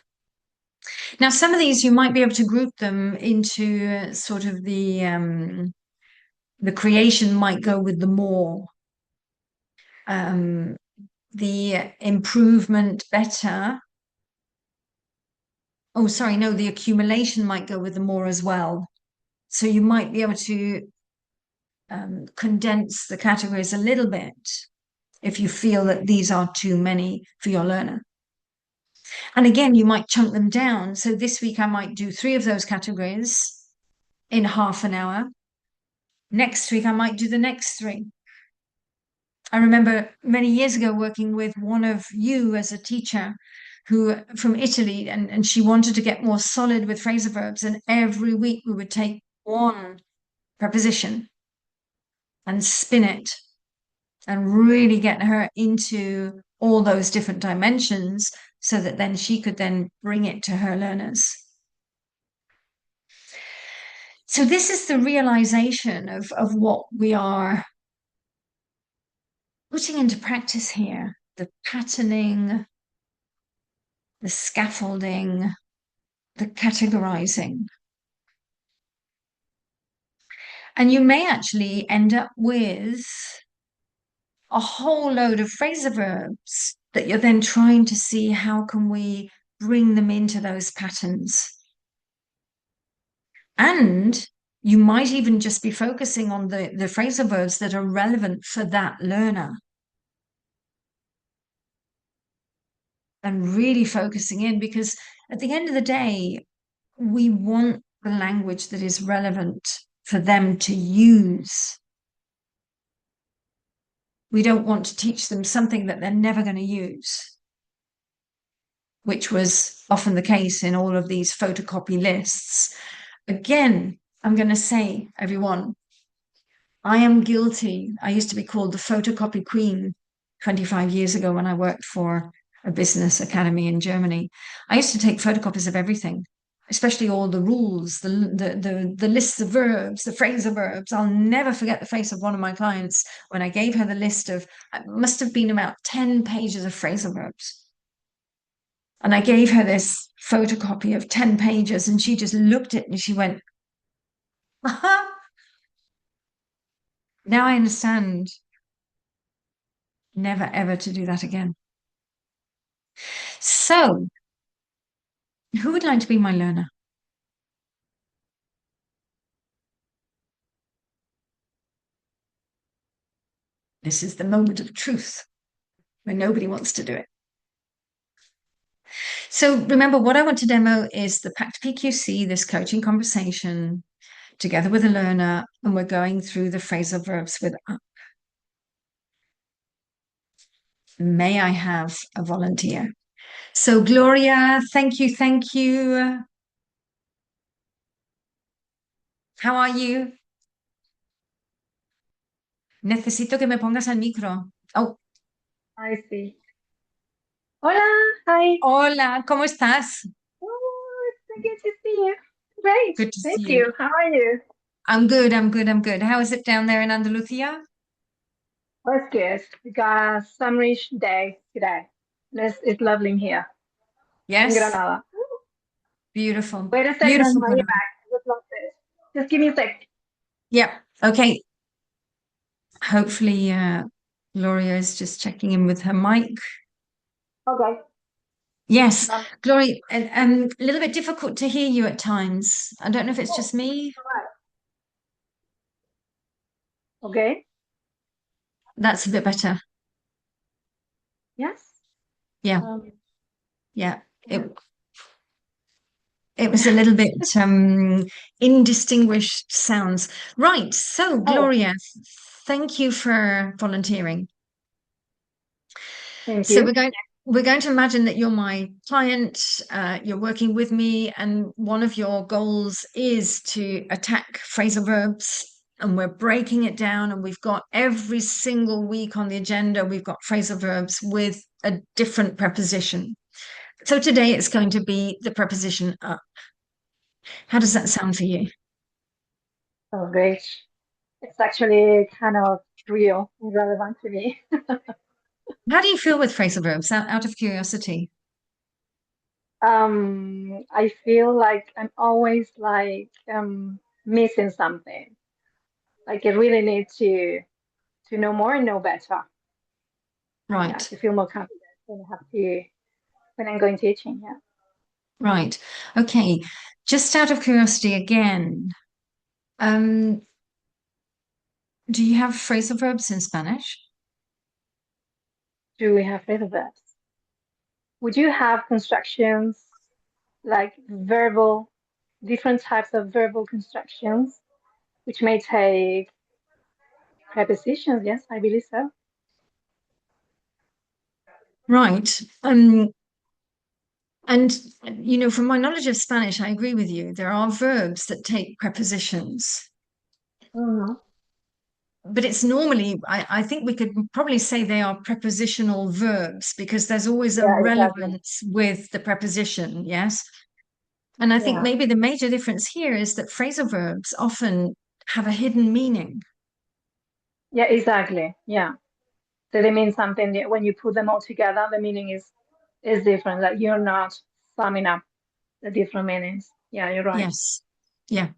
Now, some of these you might be able to group them into sort of the creation might go with the more, the improvement, better. Oh, sorry, no, the accumulation might go with the more as well. So you might be able to condense the categories a little bit if you feel that these are too many for your learner. And again, you might chunk them down. So this week I might do 3 of those categories in half an hour. Next week I might do the next 3. I remember many years ago working with one of you as a teacher who from Italy, and she wanted to get more solid with phrasal verbs. And every week we would take one preposition and spin it and really get her into all those different dimensions so that then she could then bring it to her learners. So this is the realization of what we are putting into practice here, the patterning, the scaffolding, the categorizing. And you may actually end up with a whole load of phrasal verbs that you're then trying to see how can we bring them into those patterns. And you might even just be focusing on the phrasal verbs that are relevant for that learner. And really focusing in, because at the end of the day, we want the language that is relevant for them to use. We don't want to teach them something that they're never going to use, which was often the case in all of these photocopy lists. Again, I'm going to say, everyone, I am guilty. I used to be called the photocopy queen 25 years ago when I worked for a business academy in Germany. I used to take photocopies of everything, especially all the rules, the lists of verbs, the phrasal verbs. I'll never forget the face of one of my clients when I gave her the list of, it must have been about 10 pages of phrasal verbs. And I gave her this photocopy of 10 pages and she just looked at it and she went, aha, now I understand. Never ever to do that again. So, who would like to be my learner? This is the moment of truth where nobody wants to do it. So remember, what I want to demo is the PACT PQC, this coaching conversation, together with a learner, and we're going through the phrasal verbs with up. May I have a volunteer? So Gloria, thank you, thank you. How are you? Necesito que me pongas al micro. Oh, I see. Hola, hi. hola, ¿cómo estás? Oh, it's good to see you. Great, Good to thank see you. you. How are you? I'm good, I'm good, I'm good. How is it down there in Andalusia? Oh, it's good. We got a summerish day today. It's lovely in here in Yes, Granada. beautiful, Wait a second, beautiful, I'll be beautiful. back. I just lost it. Just give me a sec. Yeah, okay. Hopefully, Gloria is just checking in with her mic. Okay. Yes, Um, Gloria, a little bit difficult to hear you at times. I don't know if it's oh, just me. all right. Okay. That's a bit better. Yes. Yeah, Um, yeah. yeah. It was a little bit indistinguished sounds. Right. So, Oh, Gloria, thank you for volunteering. Thank So you. we're going to imagine that you're my client, you're working with me, and one of your goals is to attack phrasal verbs. And we're breaking it down, and we've got every single week on the agenda, we've got phrasal verbs with a different preposition. So today it's going to be the preposition up. How does that sound for you? Oh, great. It's actually kind of real and relevant to me. How do you feel with phrasal verbs, out of curiosity? I feel like I'm always like missing something. Like I really need to know more and know better. Yeah, Right, to feel more confident when I have to when I'm going teaching. Yeah. right. Okay. Just out of curiosity again, um, do you have phrasal verbs in Spanish? Do we have flavor verbs? Would you have constructions like verbal, different types of verbal constructions, which may take prepositions? Yes, I believe so. Right. And from my knowledge of Spanish, I agree with you. There are verbs that take prepositions, Hmm. but it's normally, I think we could probably say they are prepositional verbs because there's always a Yeah, exactly. relevance with the preposition, yes? And I think Yeah. maybe the major difference here is that phrasal verbs often have a hidden meaning. Yeah, exactly. Yeah. So they mean something when you put them all together, the meaning is different. Like you're not summing up the different meanings. Yeah, you're right. Yes. Yeah.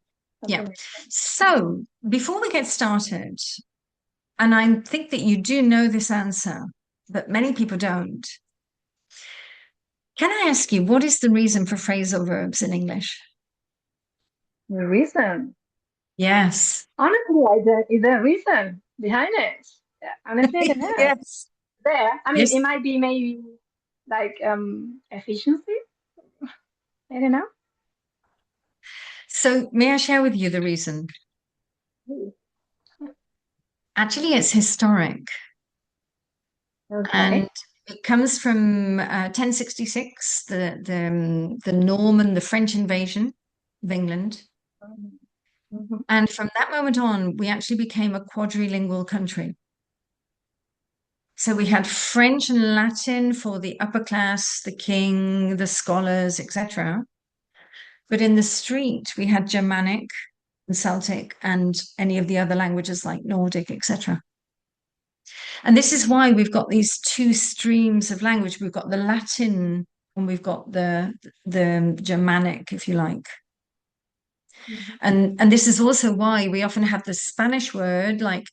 Yeah. Something makes sense. So before we get started, and I think that you do know this answer, but many people don't. Can I ask you, what is the reason for phrasal verbs in English? The reason, Yes. honestly, is there a reason behind it? Yeah, honestly, I don't know. Yes. There, I mean, it Yes. might be maybe like efficiency. I don't know. So may I share with you the reason? Actually, it's historic, and Okay. it comes from 1066, the Norman, the French invasion of England. Mm-hmm. And from that moment on, we actually became a quadrilingual country. So we had French and Latin for the upper class, the king, the scholars, etc. But in the street, we had Germanic and Celtic and any of the other languages like Nordic, etc. And this is why we've got these two streams of language. We've got the Latin and we've got the Germanic, if you like. Mm-hmm. And this is also why we often have the Spanish word like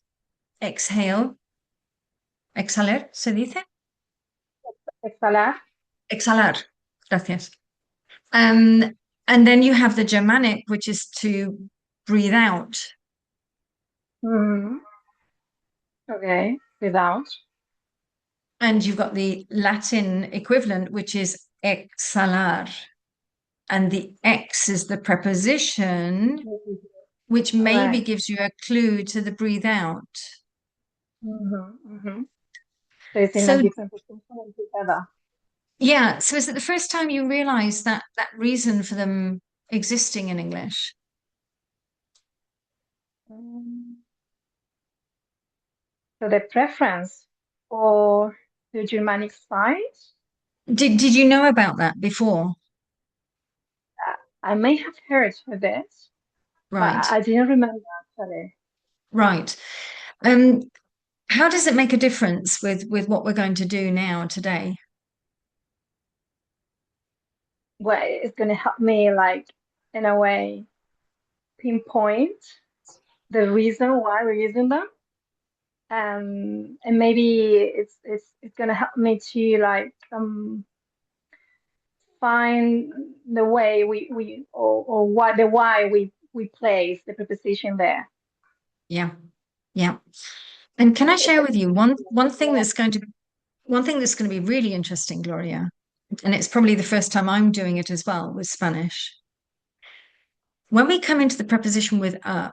exhale, exhaler, ¿se dice? Exhalar. Exhalar. Gracias. Um, and then you have the Germanic, which is to breathe out. Mm-hmm. Okay. Without. And you've got the Latin equivalent, which is exhalar. And the X is the preposition, which All maybe right. gives you a clue to the breathe out. Mm-hmm. Mm-hmm. So it's in a So, different position altogether. yeah. So, is it the first time you realize that reason for them existing in English? Um, so the preference for the Germanic side, Did you know about that before? I may have heard a bit, but Right, I didn't remember actually. right. How does it make a difference with what we're going to do now today? Well, it's going to help me, like, in a way, pinpoint the reason why we're using them. And maybe it's going to help me to like find the way or why we place the preposition there. Yeah, yeah. And can I share with you Yeah. one thing that's going to be really interesting, Gloria, and it's probably the first time I'm doing it as well with Spanish. When we come into the preposition with up,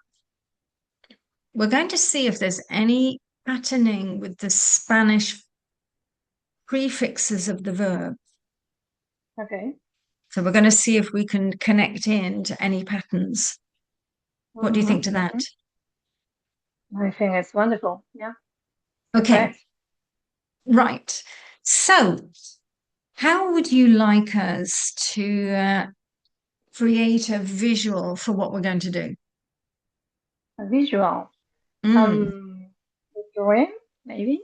we're going to see if there's any patterning with the Spanish prefixes of the verb. Okay. So we're going to see if we can connect in to any patterns. What do you think to that? I think it's wonderful. Yeah. Okay, Perfect. right. So how would you like us to create a visual for what we're going to do? A visual. Mm, A drawing, maybe.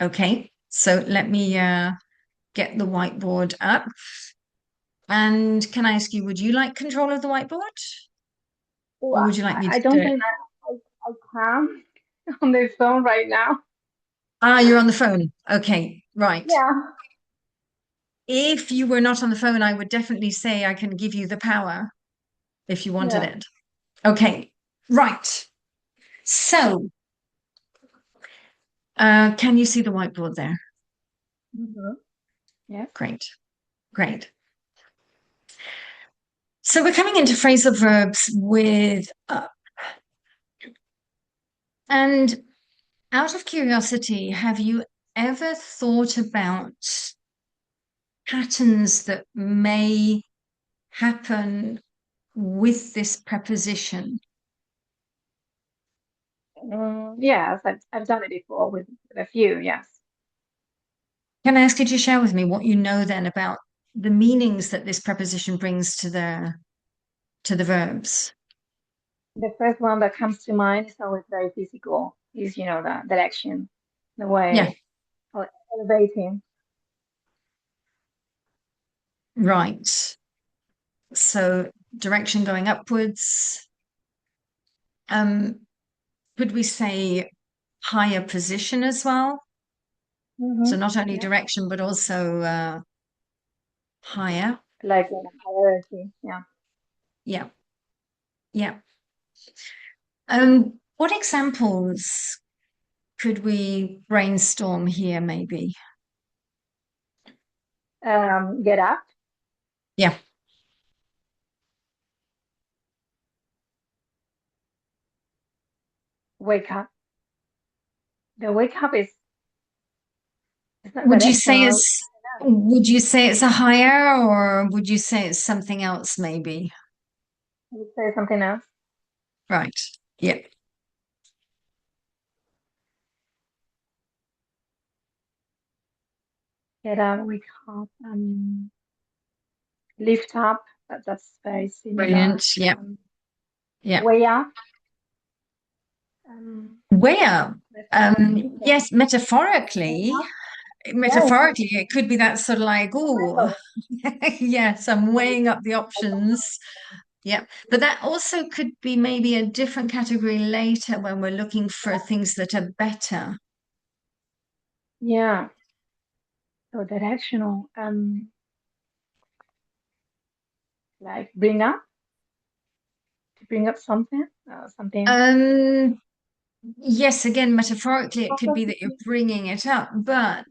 okay, so let me get the whiteboard up. And can I ask you, would you like control of the whiteboard? Oh, Or would you like me I to do don't it? think I can on the phone right now. Ah, you're on the phone. Okay, right. Yeah. If you were not on the phone, I would definitely say I can give you the power if you wanted Yeah. it. Okay, right. So, can you see the whiteboard there? Yes. Great, great. So we're coming into phrasal verbs with up. And out of curiosity, have you ever thought about patterns that may happen with this preposition? Yes, I've done it before with a few. Yes. Can I ask you to share with me what you know then about the meanings that this preposition brings to the verbs? The first one that comes to mind is always very physical. Is the direction, the Yeah, way, elevating. right. So direction going upwards. Um, could we say higher position as well? So not only Yeah. direction, but also higher. Like in hierarchy. Yeah. Yeah, yeah. What examples could we brainstorm here, maybe? Get up, Yeah. wake up. The wake up is not Would you say directional. it's would you say it's a higher or would you say it's something else maybe? I would say something else. Right. Yeah. Get up, wake up, lift up. That's very similar. Brilliant. Yeah. Yeah. Way up. Um, Where? metaphorically. Yes, metaphorically, Yeah, yeah, metaphorically, it could be that sort of like, oh, mental. yes, I'm weighing up the options. Yeah. But that also could be maybe a different category later when we're looking for things that are better. Yeah, so directional. Like bring up something, something. Um, yes, again, metaphorically, it could be that you're Oh bringing it up, but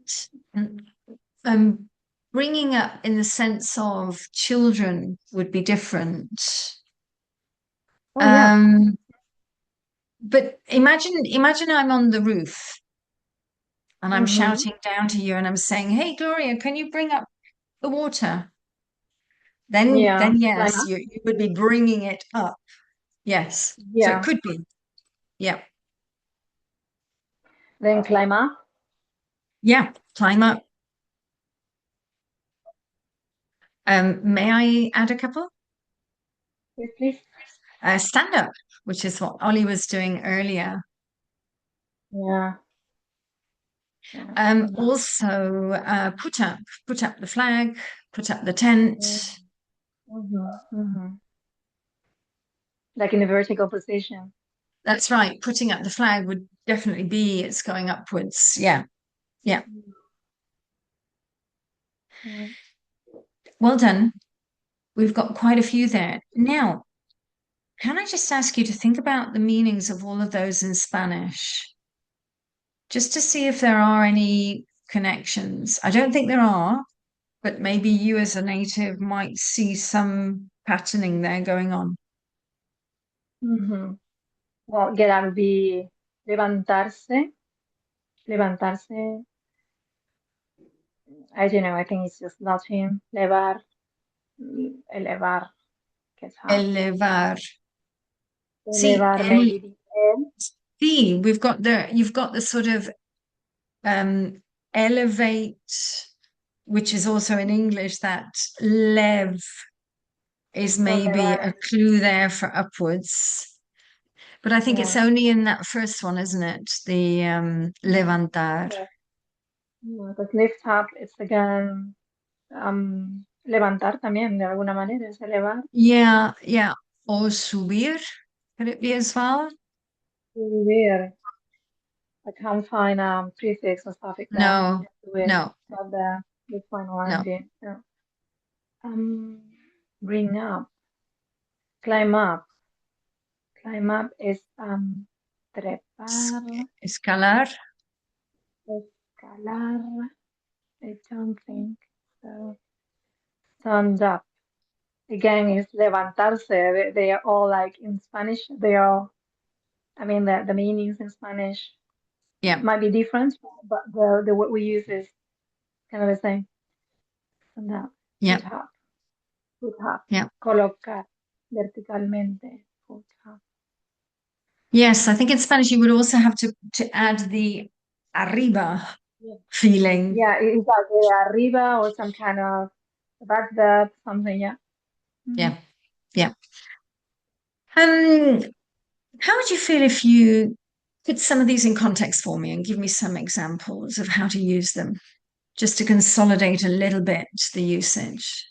um, bringing up in the sense of children would be different. yeah. Um, but imagine I'm on the roof and I'm Mm-hmm. shouting down to you and I'm saying, "Hey, Gloria, can you bring up the water?" Yeah, Then climb yes, up. you would be bringing it up. Yes. So it Yeah, could be. Yeah. then climb up. Yeah. Climb up. May I add a couple? Yes, please. Stand up, which is what Ollie was doing earlier. Yeah, yeah. Stand up. Also, put up the flag, put up the tent. Mm-hmm. Like in a vertical position. That's right. Putting up the flag would definitely be it's going upwards. Yeah. Yeah. Yeah. Well done. We've got quite a few there. Now, can I just ask you to think about the meanings of all of those in Spanish, just to see if there are any connections? I don't think there are, but maybe you as a native might see some patterning there going on. Mm-hmm. Well, get up would be levantarse, levantarse, I don't know. I think it's just Latin. Levar, elevar, get up. Elevar. See, Elevar, maybe the L. see, you've got the sort of elevate, which is also in English, that lev is So maybe levar, a clue there for upwards. But I think it's yeah. only in that first one, isn't it? The levantar. Yeah. Because lift up, it's again levantar también, de alguna manera, es elevar. Yeah, yeah. Or subir, could it be as well? Subir. I can't find prefix or suffix there. No, Subir. no, But the final no. ending. Yeah. Um, bring up, climb up. Climb up is trepar, Escalar. escalar. I don't think so. Stand up. Again, is levantarse. They are all like in Spanish. They are, I mean, the meanings in Spanish Yeah, might be different, but the word we use is kind of the same. Stand up. yeah, Put up. Put up. yeah. Colocar. Verticalmente. Put up. Yes, I think in Spanish you would also have to add the arriba Yeah, feeling. yeah, it's like arriba or some kind of back verb, something. Yeah. Mhm. Yeah, yeah. Um, how would you feel if you put some of these in context for me and give me some examples of how to use them, just to consolidate a little bit the usage?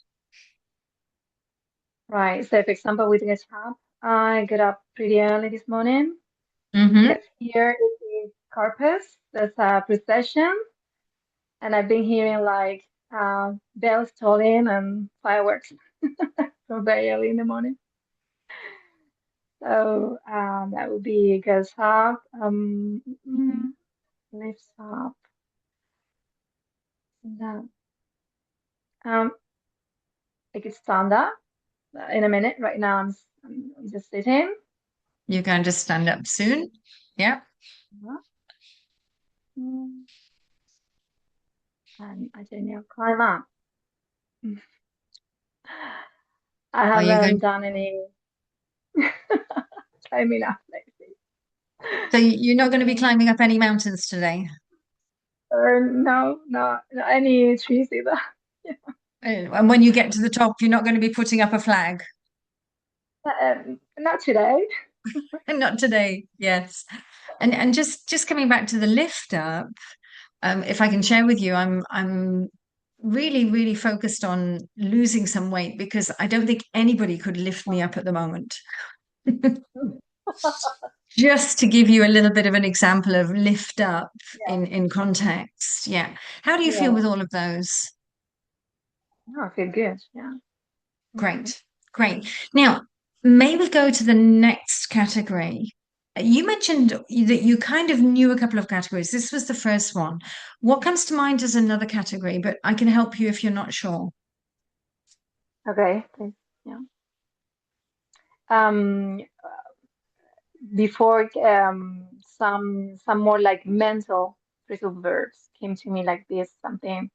Right. So, for example, with get up, I get up pretty early this morning Mm-hmm. because here is the corpus. There's a procession, and I've been hearing like bells tolling and fireworks so very early in the morning. So that would be gets up, lifts up, that. Um, I could stand up in a minute. Right now, I'm just sitting. You're going to stand up soon. Yeah. Mm, and I don't know, climb up. I Are you haven't going? done any climbing up lately. So you're not going to be climbing up any mountains today? No, not any trees either. And when you get to the top, you're not going to be putting up a flag? Not today. Not today, yes. And just coming back to the lift up, if I can share with you, I'm really, really focused on losing some weight because I don't think anybody could lift me up at the moment. Just to give you a little bit of an example of lift up Yeah, in context. Yeah. How do you feel yeah. with all of those? No, I feel good. Yeah. Hmm. Great, great. Now, may we go to the next category? You mentioned that you kind of knew a couple of categories. This was the first one. What comes to mind as another category? But I can help you if you're not sure. Okay, please. Yeah. Um, Before some more like mental phrasal verbs came to me like this, something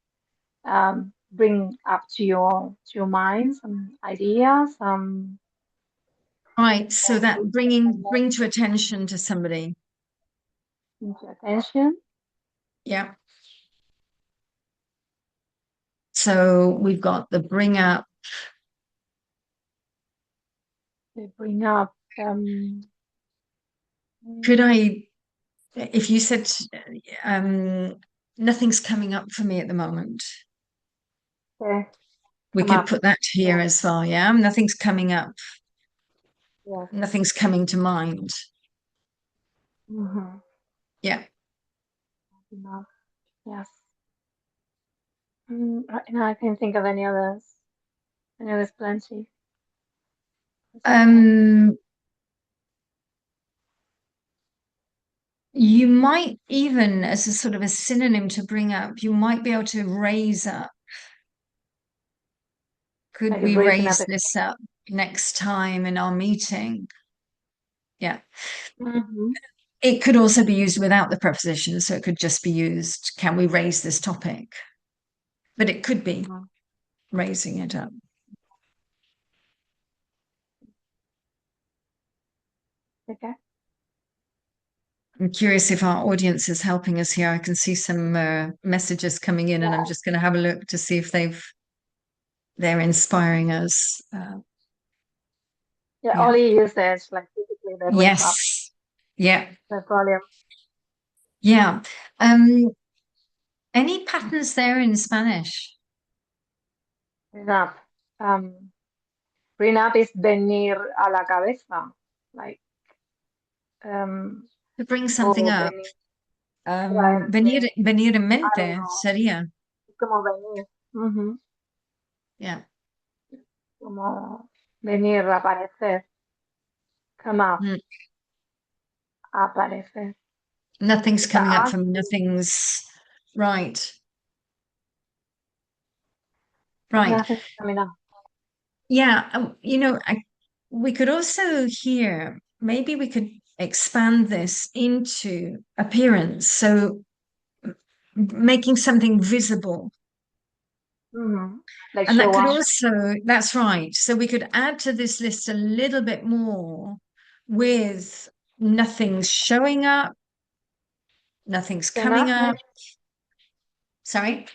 bring up to your mind some ideas, some Right. So that some bring to attention to somebody. into attention. Yeah. So we've got the bring up. They bring up Could mm, I, if you said um, nothing's coming up for me at the moment, they we come could up. put that here Yeah, as well. Yeah. Nothing's coming up. yes. Nothing's coming to mind. Mm-hmm. Yeah. Come up. Yes. Right now I can't think of any others. I know there's plenty. Phrasal verbs. Um, you might even, as a sort of a synonym to bring up, you might be able to raise up. Could Like we raising up raise a this up next time in our meeting? Yeah. mm-hmm. It could also be used without the preposition, so it could just be used, can we raise this topic? but it could be Mhm. raising it up. Okay. I'm curious if our audience is helping us here. I can see some messages coming in, and I'm Yeah. just going to have a look to see if they're inspiring us. Yeah. Yeah. Only usage, like physically they raise up Yes. Yeah. the volume. Yeah. Any patterns there in Spanish? Bring up. Bring up is venir a la cabeza, like To bring something o up. venir, Venir en mente algo, sería. como venir. Ujú. Yeah. Como venir, aparecer, come up, Mm. aparecer. Nothing's But coming up from nothing's right. Right. nothing's coming up. Yeah. We could also hear, maybe we could expand this into appearance. So making something visible. Like And that show could up, also, that's right. So we could add to this list a little bit more with nothing's showing up, nothing's turn coming up, up. Sorry.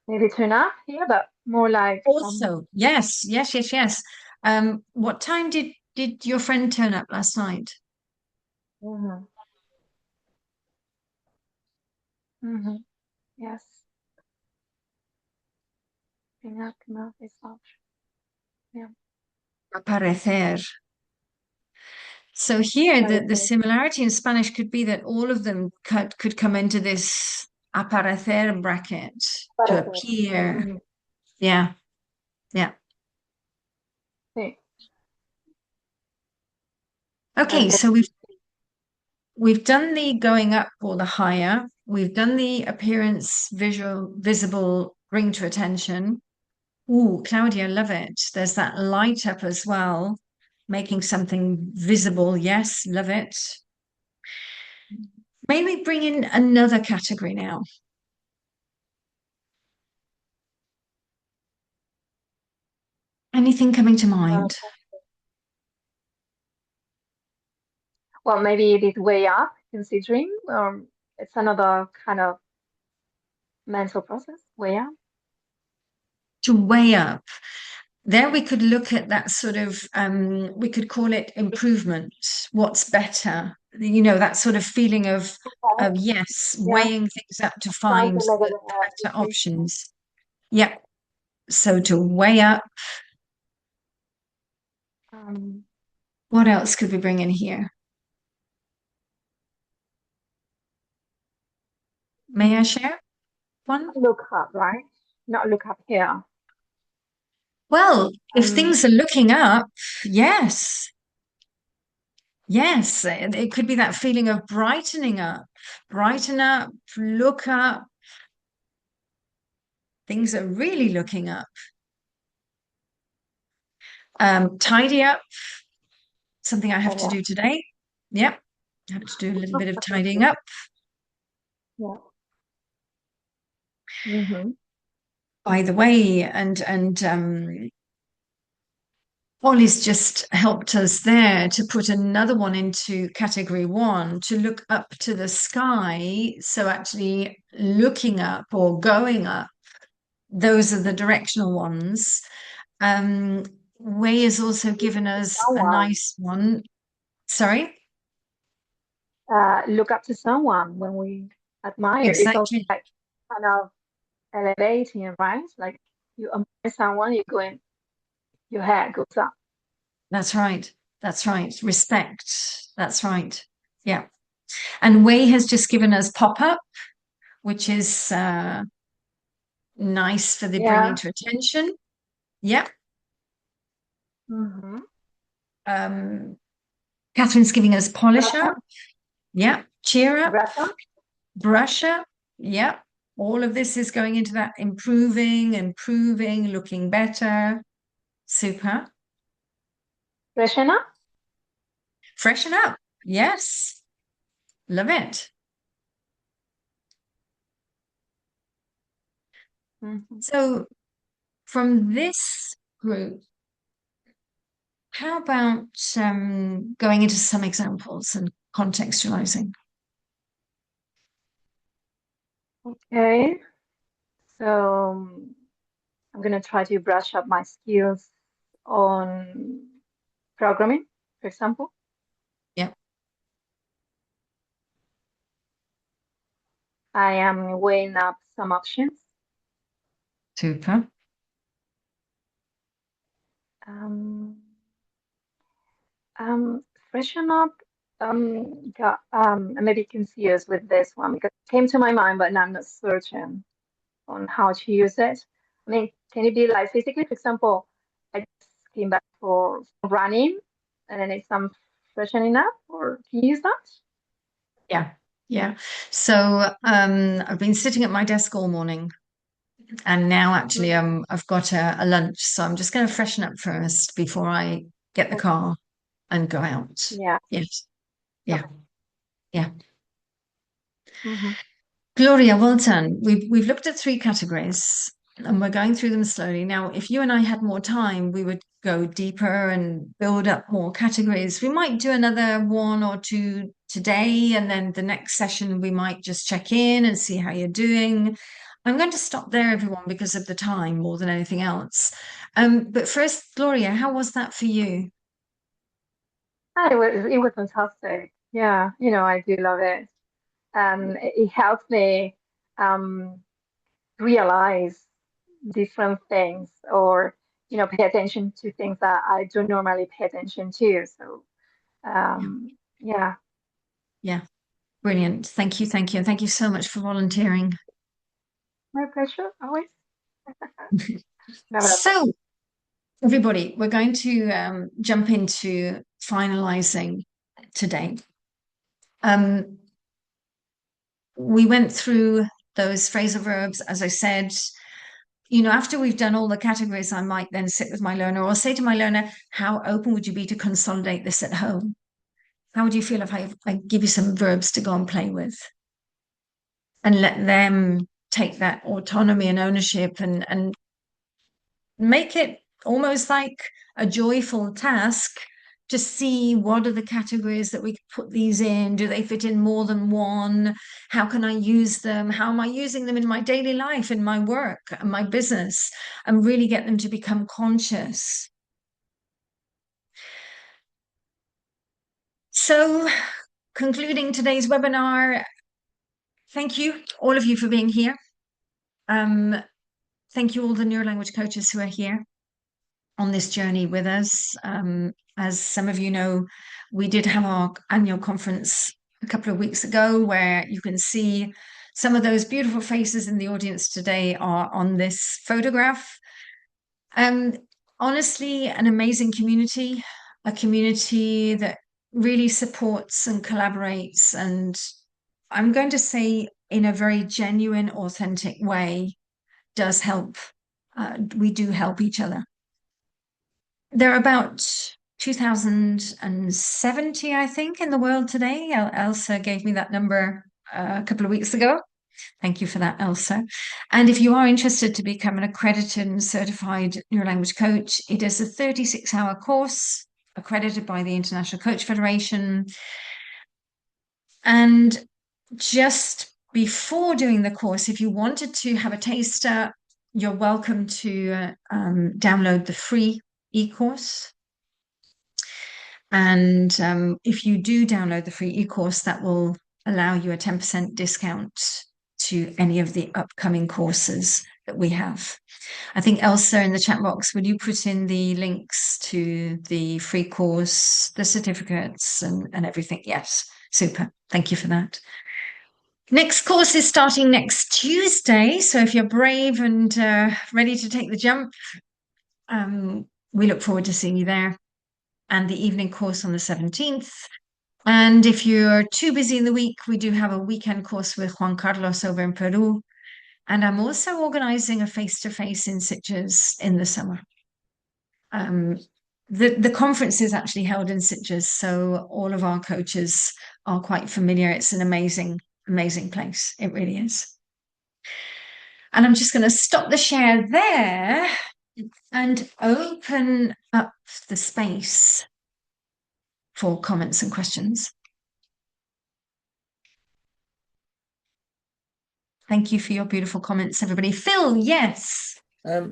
maybe turn up here, but more like Also, yes, yes, yes, yes. What time did your friend turn up last night? mhm, mhm, yes, turn up, come up is option. Yeah, Aparecer. So here, the aparecer, similarity in Spanish could be that all of them could come into this aparecer bracket to aparecer. appear. Ujú, Yeah, yeah. sí, Okay, aparecer. so we've done the going up or the higher. We've done the appearance, visual, visible, bring to attention. Ooh, Claudia, love it. There's that light up as well, making something visible. Yes, love it. Maybe bring in another category now. Anything coming to mind? Well, maybe it is way up, considering it's another kind of mental process, way up. To weigh up. There we could look at that sort of, we could call it improvement. What's better? That sort of feeling of Okay. yes, Yeah, weighing things up to trying find to make the it better decision. options. Yeah. So to weigh up, Um, what else could we bring in here? May I share one? look up, right? Not look up here. Well, if Um, things are looking up, yes, yes, it could be that feeling of brightening up, brighten up, look up. Things are really looking up. Tidy up, something I have oh, to yeah, do today. Yep, I have to do a little bit of tidying up. yeah. Mm-hmm. By the way, and Ollie's just helped us there to put another one into category one, to look up to the sky. So actually looking up or going up, those are the directional ones. Um, Way has also given us a Someone, nice one. Sorry? look up to someone when we admire. It's also Exactly. like kind of elevating, right? Like you admire someone, you're going, your head goes up. That's right. That's right. Respect. That's right. Yeah. And Way has just given us pop up, which is nice for the bringing Yeah. to attention. Yeah. Mm-hmm. Um, Catherine's giving us polish Brush up. up, Yeah. Cheer up. brush up, Brush up. Yeah. All of this is going into that improving, looking better. Super. freshen up. Freshen up. Yes. Love it. Mhm. So from this group, how about going into some examples and contextualizing? Okay. So I'm going to try to brush up my skills on programming, for example. Yeah, I am weighing up some options. super. Um, Freshen up. I may be confused with this one because it came to my mind, but now I'm not certain on how to use it. I mean, can it be like physically, for example, I just came back for running and then it's some freshening up, or can you use that? Yeah, yeah. So I've been sitting at my desk all morning, and now actually Mhm. I've got a lunch, so I'm just going to freshen up first before I get the car and go out. Yeah. Yes, yeah, yeah. Hmm. Gloria, well done. We've looked at three categories and we're going through them slowly. Now, if you and I had more time, we would go deeper and build up more categories. We might do another one or two today, and then the next session we might just check in and see how you're doing. I'm going to stop there, everyone, because of the time more than anything else. But first, Gloria, how was that for you? It was fantastic. Yeah, I do love it. It helps me um, realize different things, or pay attention to things that I don't normally pay attention to. So Yeah, yeah, yeah, brilliant. Thank you, thank you, and thank you so much for volunteering. my pleasure always. No, no. So, everybody, we're going to jump into finalizing today. Um, we went through those phrasal verbs, as I said. After we've done all the categories, I might then sit with my learner or say to my learner, how open would you be to consolidate this at home? How would you feel if I give you some verbs to go and play with and let them take that autonomy and ownership and make it almost like a joyful task to see what are the categories that we could put these in. Do they fit in more than one? How can I use them? How am I using them in my daily life, in my work, and my business, and really get them to become conscious? So, concluding today's webinar, thank you, all of you, for being here. Um, Thank you, all the neurolanguage coaches who are here on this journey with us. As some of you know, we did have our annual conference a couple of weeks ago, where you can see some of those beautiful faces in the audience today are on this photograph. Um, Honestly, an amazing community, a community that really supports and collaborates, and I'm going to say in a very genuine, authentic way, does help. We do help each other. There are about 2070, I think, in the world today. Elsa gave me that number a couple of weeks ago. Thank you for that, Elsa. And if you are interested to become an accredited and certified neurolanguage coach, it is a 36-hour course accredited by the International Coach Federation. And just before doing the course, if you wanted to have a taster, you're welcome to download the free e-course. And if you do download the free e-course, that will allow you a 10% discount to any of the upcoming courses that we have. I think Elsa, in the chat box, would you put in the links to the free course, the certificates and everything? Yes, super. Thank you for that. Next course is starting next Tuesday. So if you're brave and ready to take the jump, we look forward to seeing you there. And the evening course on the 17th. And if you're too busy in the week, we do have a weekend course with Juan Carlos over in Peru. And I'm also organizing a face-to-face in Sitges in the summer. The conference is actually held in Sitges, so all of our coaches are quite familiar. It's an amazing, amazing place. It really is. And I'm just going to stop the share there and open up the space for comments and questions. Thank you for your beautiful comments, everybody. Phil, yes.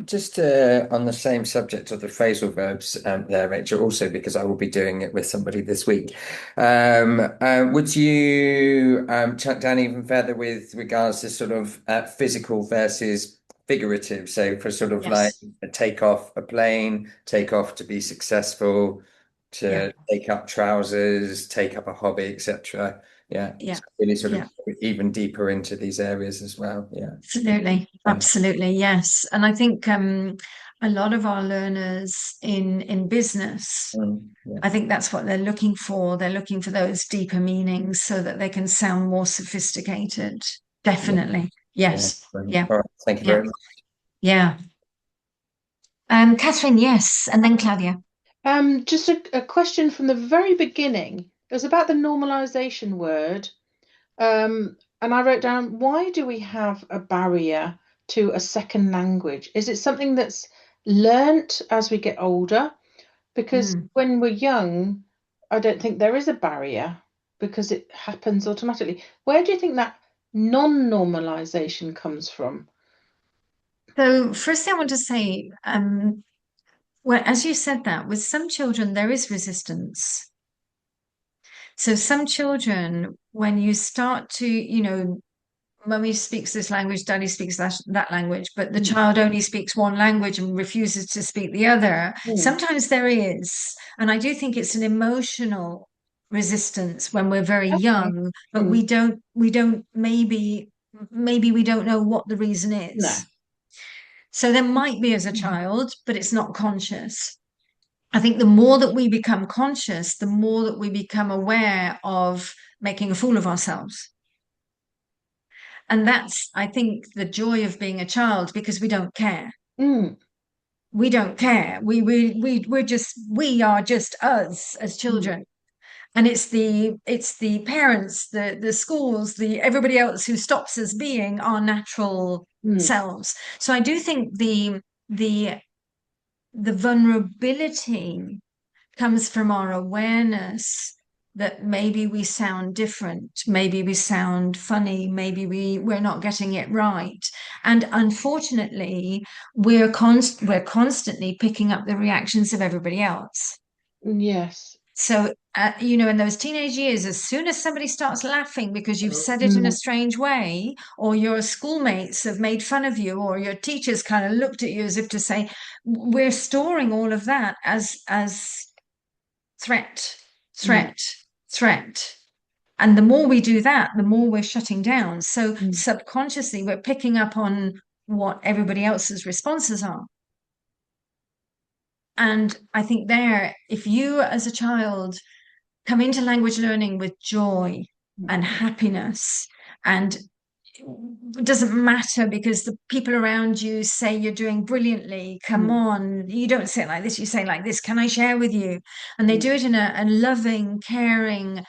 Just on the same subject of the phrasal verbs there, Rachel, also because I will be doing it with somebody this week. Would you chat down even further with regards to sort of physical versus figurative? So for sort of like a take off a plane, take off to be successful, to take up trousers, take up a hobby, etc. Yeah. Yeah. So really sort of even deeper into these areas as well. Yeah. Absolutely. Absolutely. Yes. And I think a lot of our learners in business, I think that's what they're looking for. They're looking for those deeper meanings so that they can sound more sophisticated. Definitely. Yes. Yeah. All right. Thank you very much. Yeah. Catherine, yes. And then Claudia. Just a question from the very beginning. It was about the normalization word. And I wrote down, why do we have a barrier to a second language? Is it something that's learnt as we get older? Because when we're young, I don't think there is a barrier because it happens automatically. Where do you think that non-normalization comes from? So firstly, I want to say, well, as you said that, with some children, there is resistance. So some children, when you start to, mummy speaks this language, daddy speaks that language, but the child only speaks one language and refuses to speak the other. Sometimes there is, and I do think it's an emotional resistance when we're very young, but we don't maybe we don't know what the reason is. No. So there might be as a child, but it's not conscious. I think the more that we become conscious, the more that we become aware of making a fool of ourselves. And that's, I think, the joy of being a child because we don't care. We don't care. We are just us as children. And it's the parents, the schools, the everybody else who stops us being our natural selves. So I do think the vulnerability comes from our awareness that maybe we sound different, maybe we sound funny, maybe we're not getting it right. And unfortunately, we're constantly picking up the reactions of everybody else. Yes. So, in those teenage years, as soon as somebody starts laughing because you've said it in a strange way, or your schoolmates have made fun of you, or your teachers kind of looked at you as if to say, we're storing all of that as threat. And the more we do that, the more we're shutting down. So subconsciously, we're picking up on what everybody else's responses are. And I think if you as a child come into language learning with joy and happiness, and it doesn't matter because the people around you say you're doing brilliantly, come on, you don't say it like this, you say like this, can I share with you? And they do it in a loving, caring,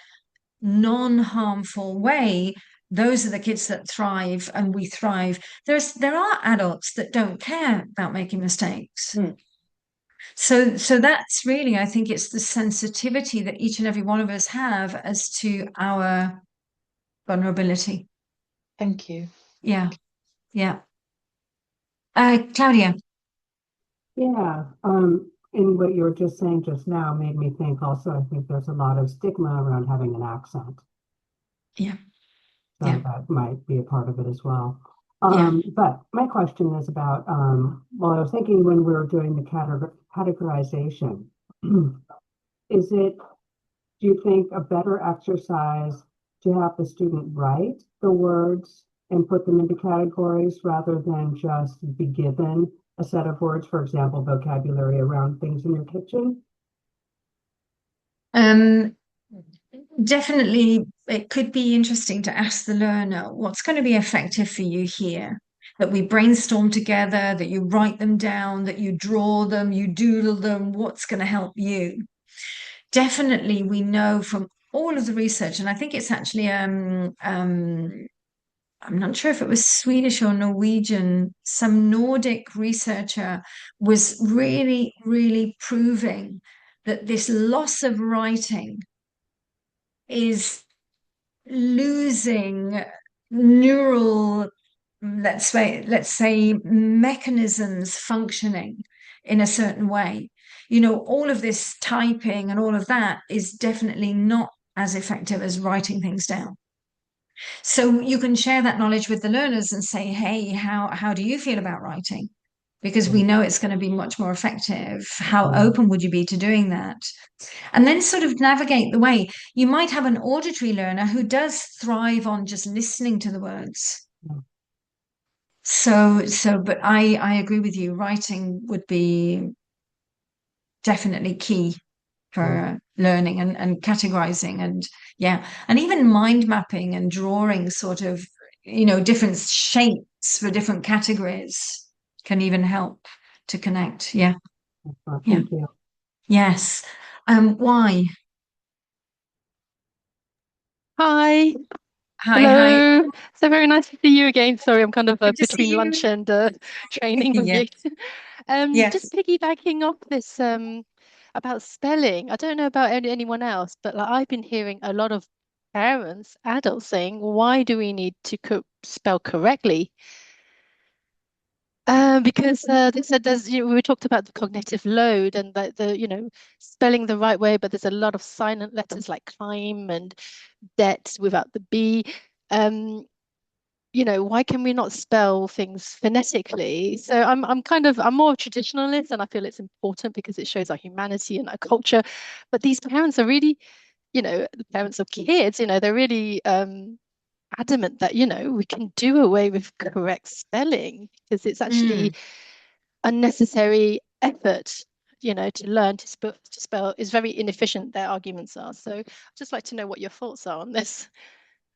non-harmful way. Those are the kids that thrive, and we thrive. There are adults that don't care about making mistakes. So that's really, I think it's the sensitivity that each and every one of us have as to our vulnerability. Thank you. Yeah. Claudia. Yeah. And what you were just saying just now made me think also, I think there's a lot of stigma around having an accent. Yeah. So that might be a part of it as well. Yeah. But my question is about, well, I was thinking when we were doing the categorization, do you think a better exercise to have the student write the words and put them into categories rather than just be given a set of words, for example, vocabulary around things in your kitchen? Definitely, it could be interesting to ask the learner what's going to be effective for you here. That we brainstorm together, that you write them down, that you draw them, you doodle them, what's going to help you. Definitely, we know from all of the research, and I think it's actually I'm not sure if it was Swedish or Norwegian, some Nordic researcher was really, really proving that this loss of writing is losing neural, let's say mechanisms functioning in a certain way. All of this typing and all of that is definitely not as effective as writing things down. So you can share that knowledge with the learners and say, hey, how do you feel about writing? Because we know it's going to be much more effective. How open would you be to doing that? And then sort of navigate the way. You might have an auditory learner who does thrive on just listening to the words. But I agree with you. Writing would be definitely key for learning and categorizing and even mind mapping and drawing sort of different shapes for different categories can even help to connect. Thank you. Yes. Why? Hi. Hi. Hello. So very nice to see you again. Sorry, I'm kind of Good to see between you. lunch and training with Yes. you. Just Yes. piggybacking off this about spelling. I don't know about anyone else, but like I've been hearing a lot of parents, adults saying, "Why do we need to spell correctly?" Because they said we talked about the cognitive load and the spelling the right way, but there's a lot of silent letters like climb and debt without the B. Why can we not spell things phonetically? So I'm more a traditionalist, and I feel it's important because it shows our humanity and our culture. But these parents are really, the parents of kids, they're really adamant that we can do away with correct spelling because it's actually unnecessary effort to learn to spell is very inefficient, their arguments are. So I'd just like to know what your thoughts are on this.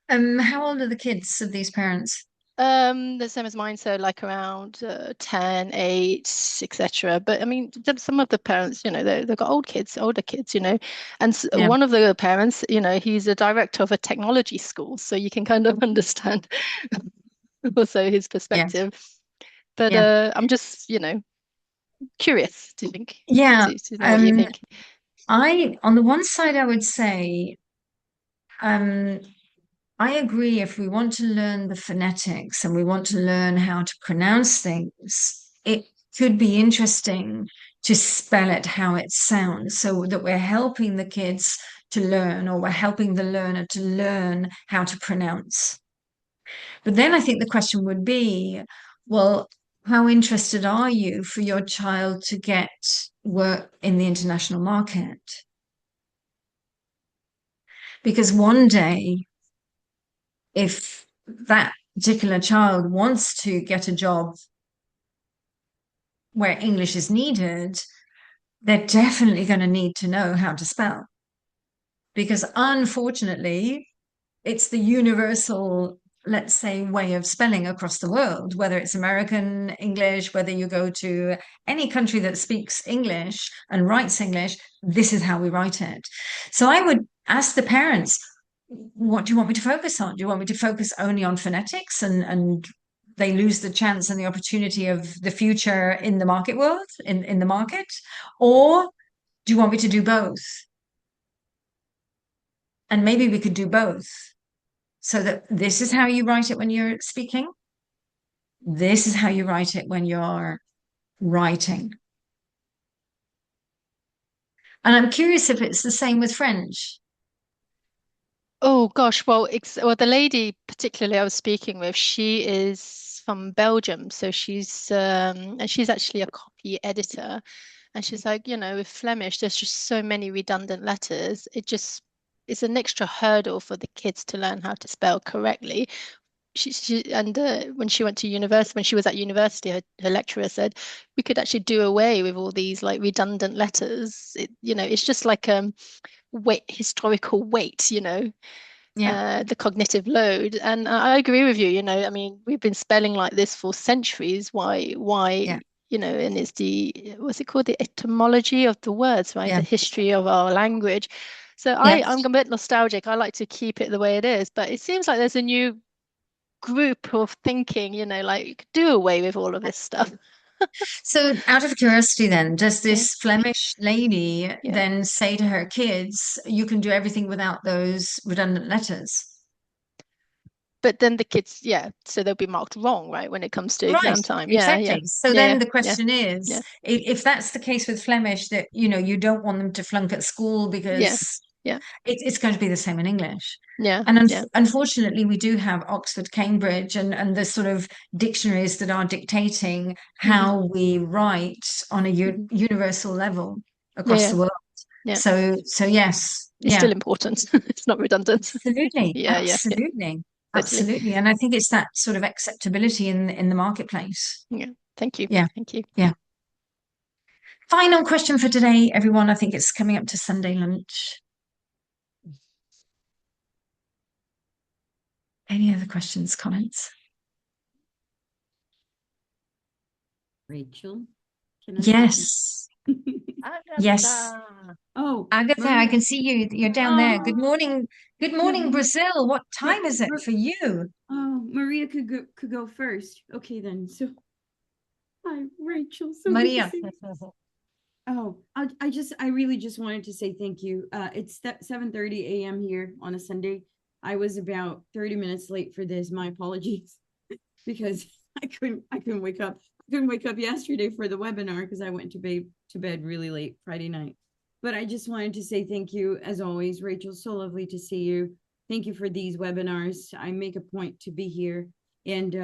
How old are the kids of these parents? The same as mine, so like around 10, 8, etc. But I mean, some of the parents, they've got older kids, and Yeah. one of the parents, he's a director of a technology school, so you can kind of understand also his Yeah. perspective. But Yeah. I'm just, curious to think Yeah. to know what you think. On the one side, I would say, um, I agree if we want to learn the phonetics and we want to learn how to pronounce things, it could be interesting to spell it how it sounds so that we're helping the kids to learn or we're helping the learner to learn how to pronounce. But then I think the question would be, well, how interested are you for your child to get work in the international market? Because one day, if that particular child wants to get a job where English is needed, they're definitely going to need to know how to spell. Because unfortunately, it's the universal, let's say, way of spelling across the world, whether it's American English, whether you go to any country that speaks English and writes English, this is how we write it. So I would ask the parents, what do you want me to focus on? Do you want me to focus only on phonetics and they lose the chance and the opportunity of the future in the market world, in the market? Or do you want me to do both? And maybe we could do both. So that this is how you write it when you're speaking. This is how you write it when you're writing. And I'm curious if it's the same with French. Oh gosh, well, the lady particularly I was speaking with, she is from Belgium, so and she's actually a copy editor, and she's like, with Flemish, there's just so many redundant letters. It's an extra hurdle for the kids to learn how to spell correctly. And when she went to university, when she was at university, her lecturer said we could actually do away with all these like redundant letters. It's just like historical weight. Yeah. The cognitive load. And I agree with you, I mean, we've been spelling like this for centuries. Yeah. And it's what's it called? The etymology of the words, right? Yeah. The history of our language. So Yeah. I'm a bit nostalgic. I like to keep it the way it is, but it seems like there's a new group of thinking, you know, like do away with all of this stuff. So out of curiosity then, does this Flemish lady then say to her kids, you can do everything without those redundant letters? But then the kids, so they'll be marked wrong, right, when it comes to exam time. Exactly. So then the question is, if that's the case with Flemish, that, you know, you don't want them to flunk at school because it's going to be the same in English. And unfortunately, we do have Oxford, Cambridge, and the sort of dictionaries that are dictating how we write on a universal level across the world. So yes, it's still important. It's not redundant. Absolutely. Absolutely. And I think it's that sort of acceptability in the marketplace. Thank you. Thank you. Final question for today, everyone. I think it's coming up to Sunday lunch. Any other questions, comments? Rachel? Yes. Yes. Oh, Agatha, Maria. I can see you. You're down there. Good morning. Good morning, Brazil. What time is it for you? Oh, Maria could go first. Okay, then. So, hi, Rachel. So Maria. Oh, I really just wanted to say thank you. It's 7:30 a.m. here on a Sunday. I was about 30 minutes late for this. My apologies, because I couldn't wake up. I couldn't wake up yesterday for the webinar because I went to bed really late Friday night. But I just wanted to say thank you, as always, Rachel. So lovely to see you. Thank you for these webinars. I make a point to be here, and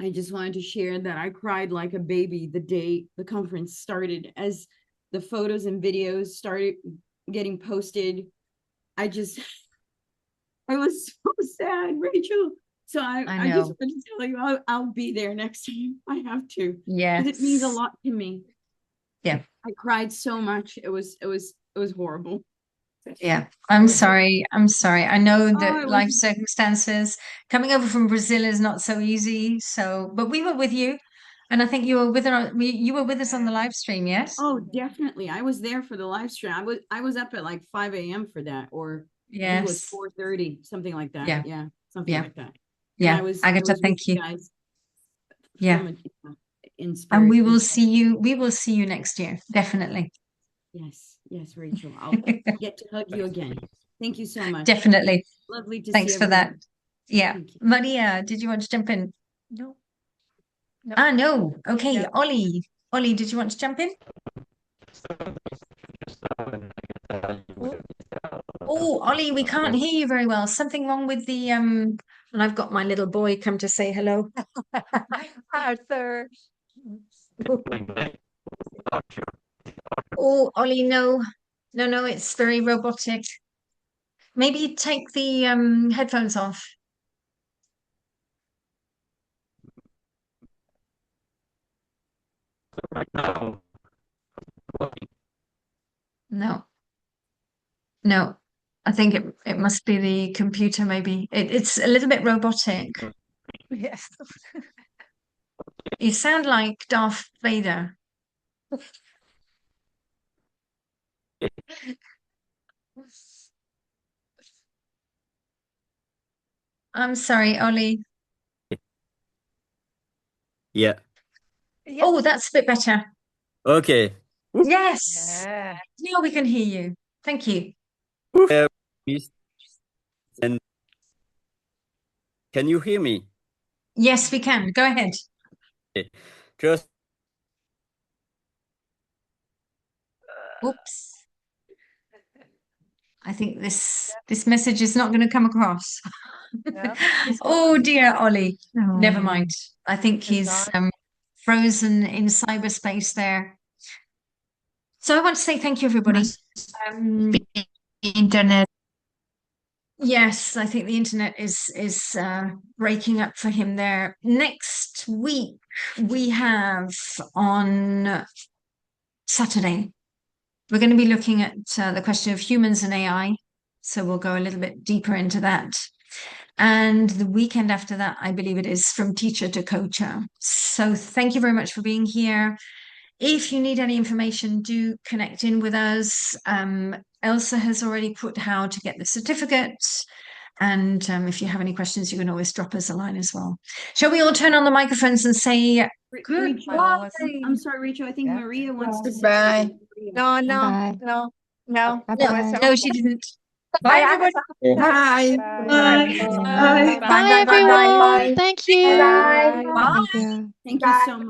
I just wanted to share that I cried like a baby the day the conference started. As the photos and videos started getting posted, I was so sad, Rachel. So I just want to tell you, I'll be there next time. I have to. Yeah. It means a lot to me. Yeah. I cried so much. It was horrible. Yeah. I'm sorry. I know that life circumstances coming over from Brazil is not so easy. So, but we were with you. And I think you were with us on the live stream, yes? Oh, definitely. I was there for the live stream. I was up at like 5 a.m. for that, or I think it was 4:30, something like that. Yeah. Something like that. Yeah. Agatha, thank you. Guys and we will see you next year, definitely. Yes, Rachel. I'll get to hug you again. Thank you so much. Definitely. Lovely to Thanks see for everyone. that. Yeah. Maria, did you want to jump in? No. No. Okay. No. Ollie, did you want to jump in? Oh, Ollie, we can't hear you very well. Something wrong with the and I've got my little boy come to say hello. Arthur. Oh, Ollie, no, it's very robotic. Maybe take the headphones off. No, I think it must be the computer. Maybe it's a little bit robotic. Yes. You sound like Darth Vader. I'm sorry, Ollie. Yeah. Oh, that's a bit better. Okay. Yes. Now we can hear you. Thank you. And can you hear me? Yes, we can. Go ahead. Okay. Just Oops. I think this message is not going to come across. Oh dear, Ollie. Never mind. I think he's frozen in cyberspace there. So I want to say thank you, everybody. The internet. Yes, I think the internet is breaking up for him there. Next week we have on Saturday, we're going to be looking at the question of humans and AI. So we'll go a little bit deeper into that. And the weekend after that, I believe it is from teacher to coacher. So thank you very much for being here. If you need any information, do connect in with us. Elsa has already put how to get the certificate. And if you have any questions, you can always drop us a line as well. Shall we all turn on the microphones and say goodbye? I'm sorry, Rachel. I think Maria wants to say Goodbye. something. No, no, Bye. no, no. No, she didn't. Bye, everybody. Bye. Bye. Bye, everyone. Thank you. Bye. Bye. Thank you. Thank you so much.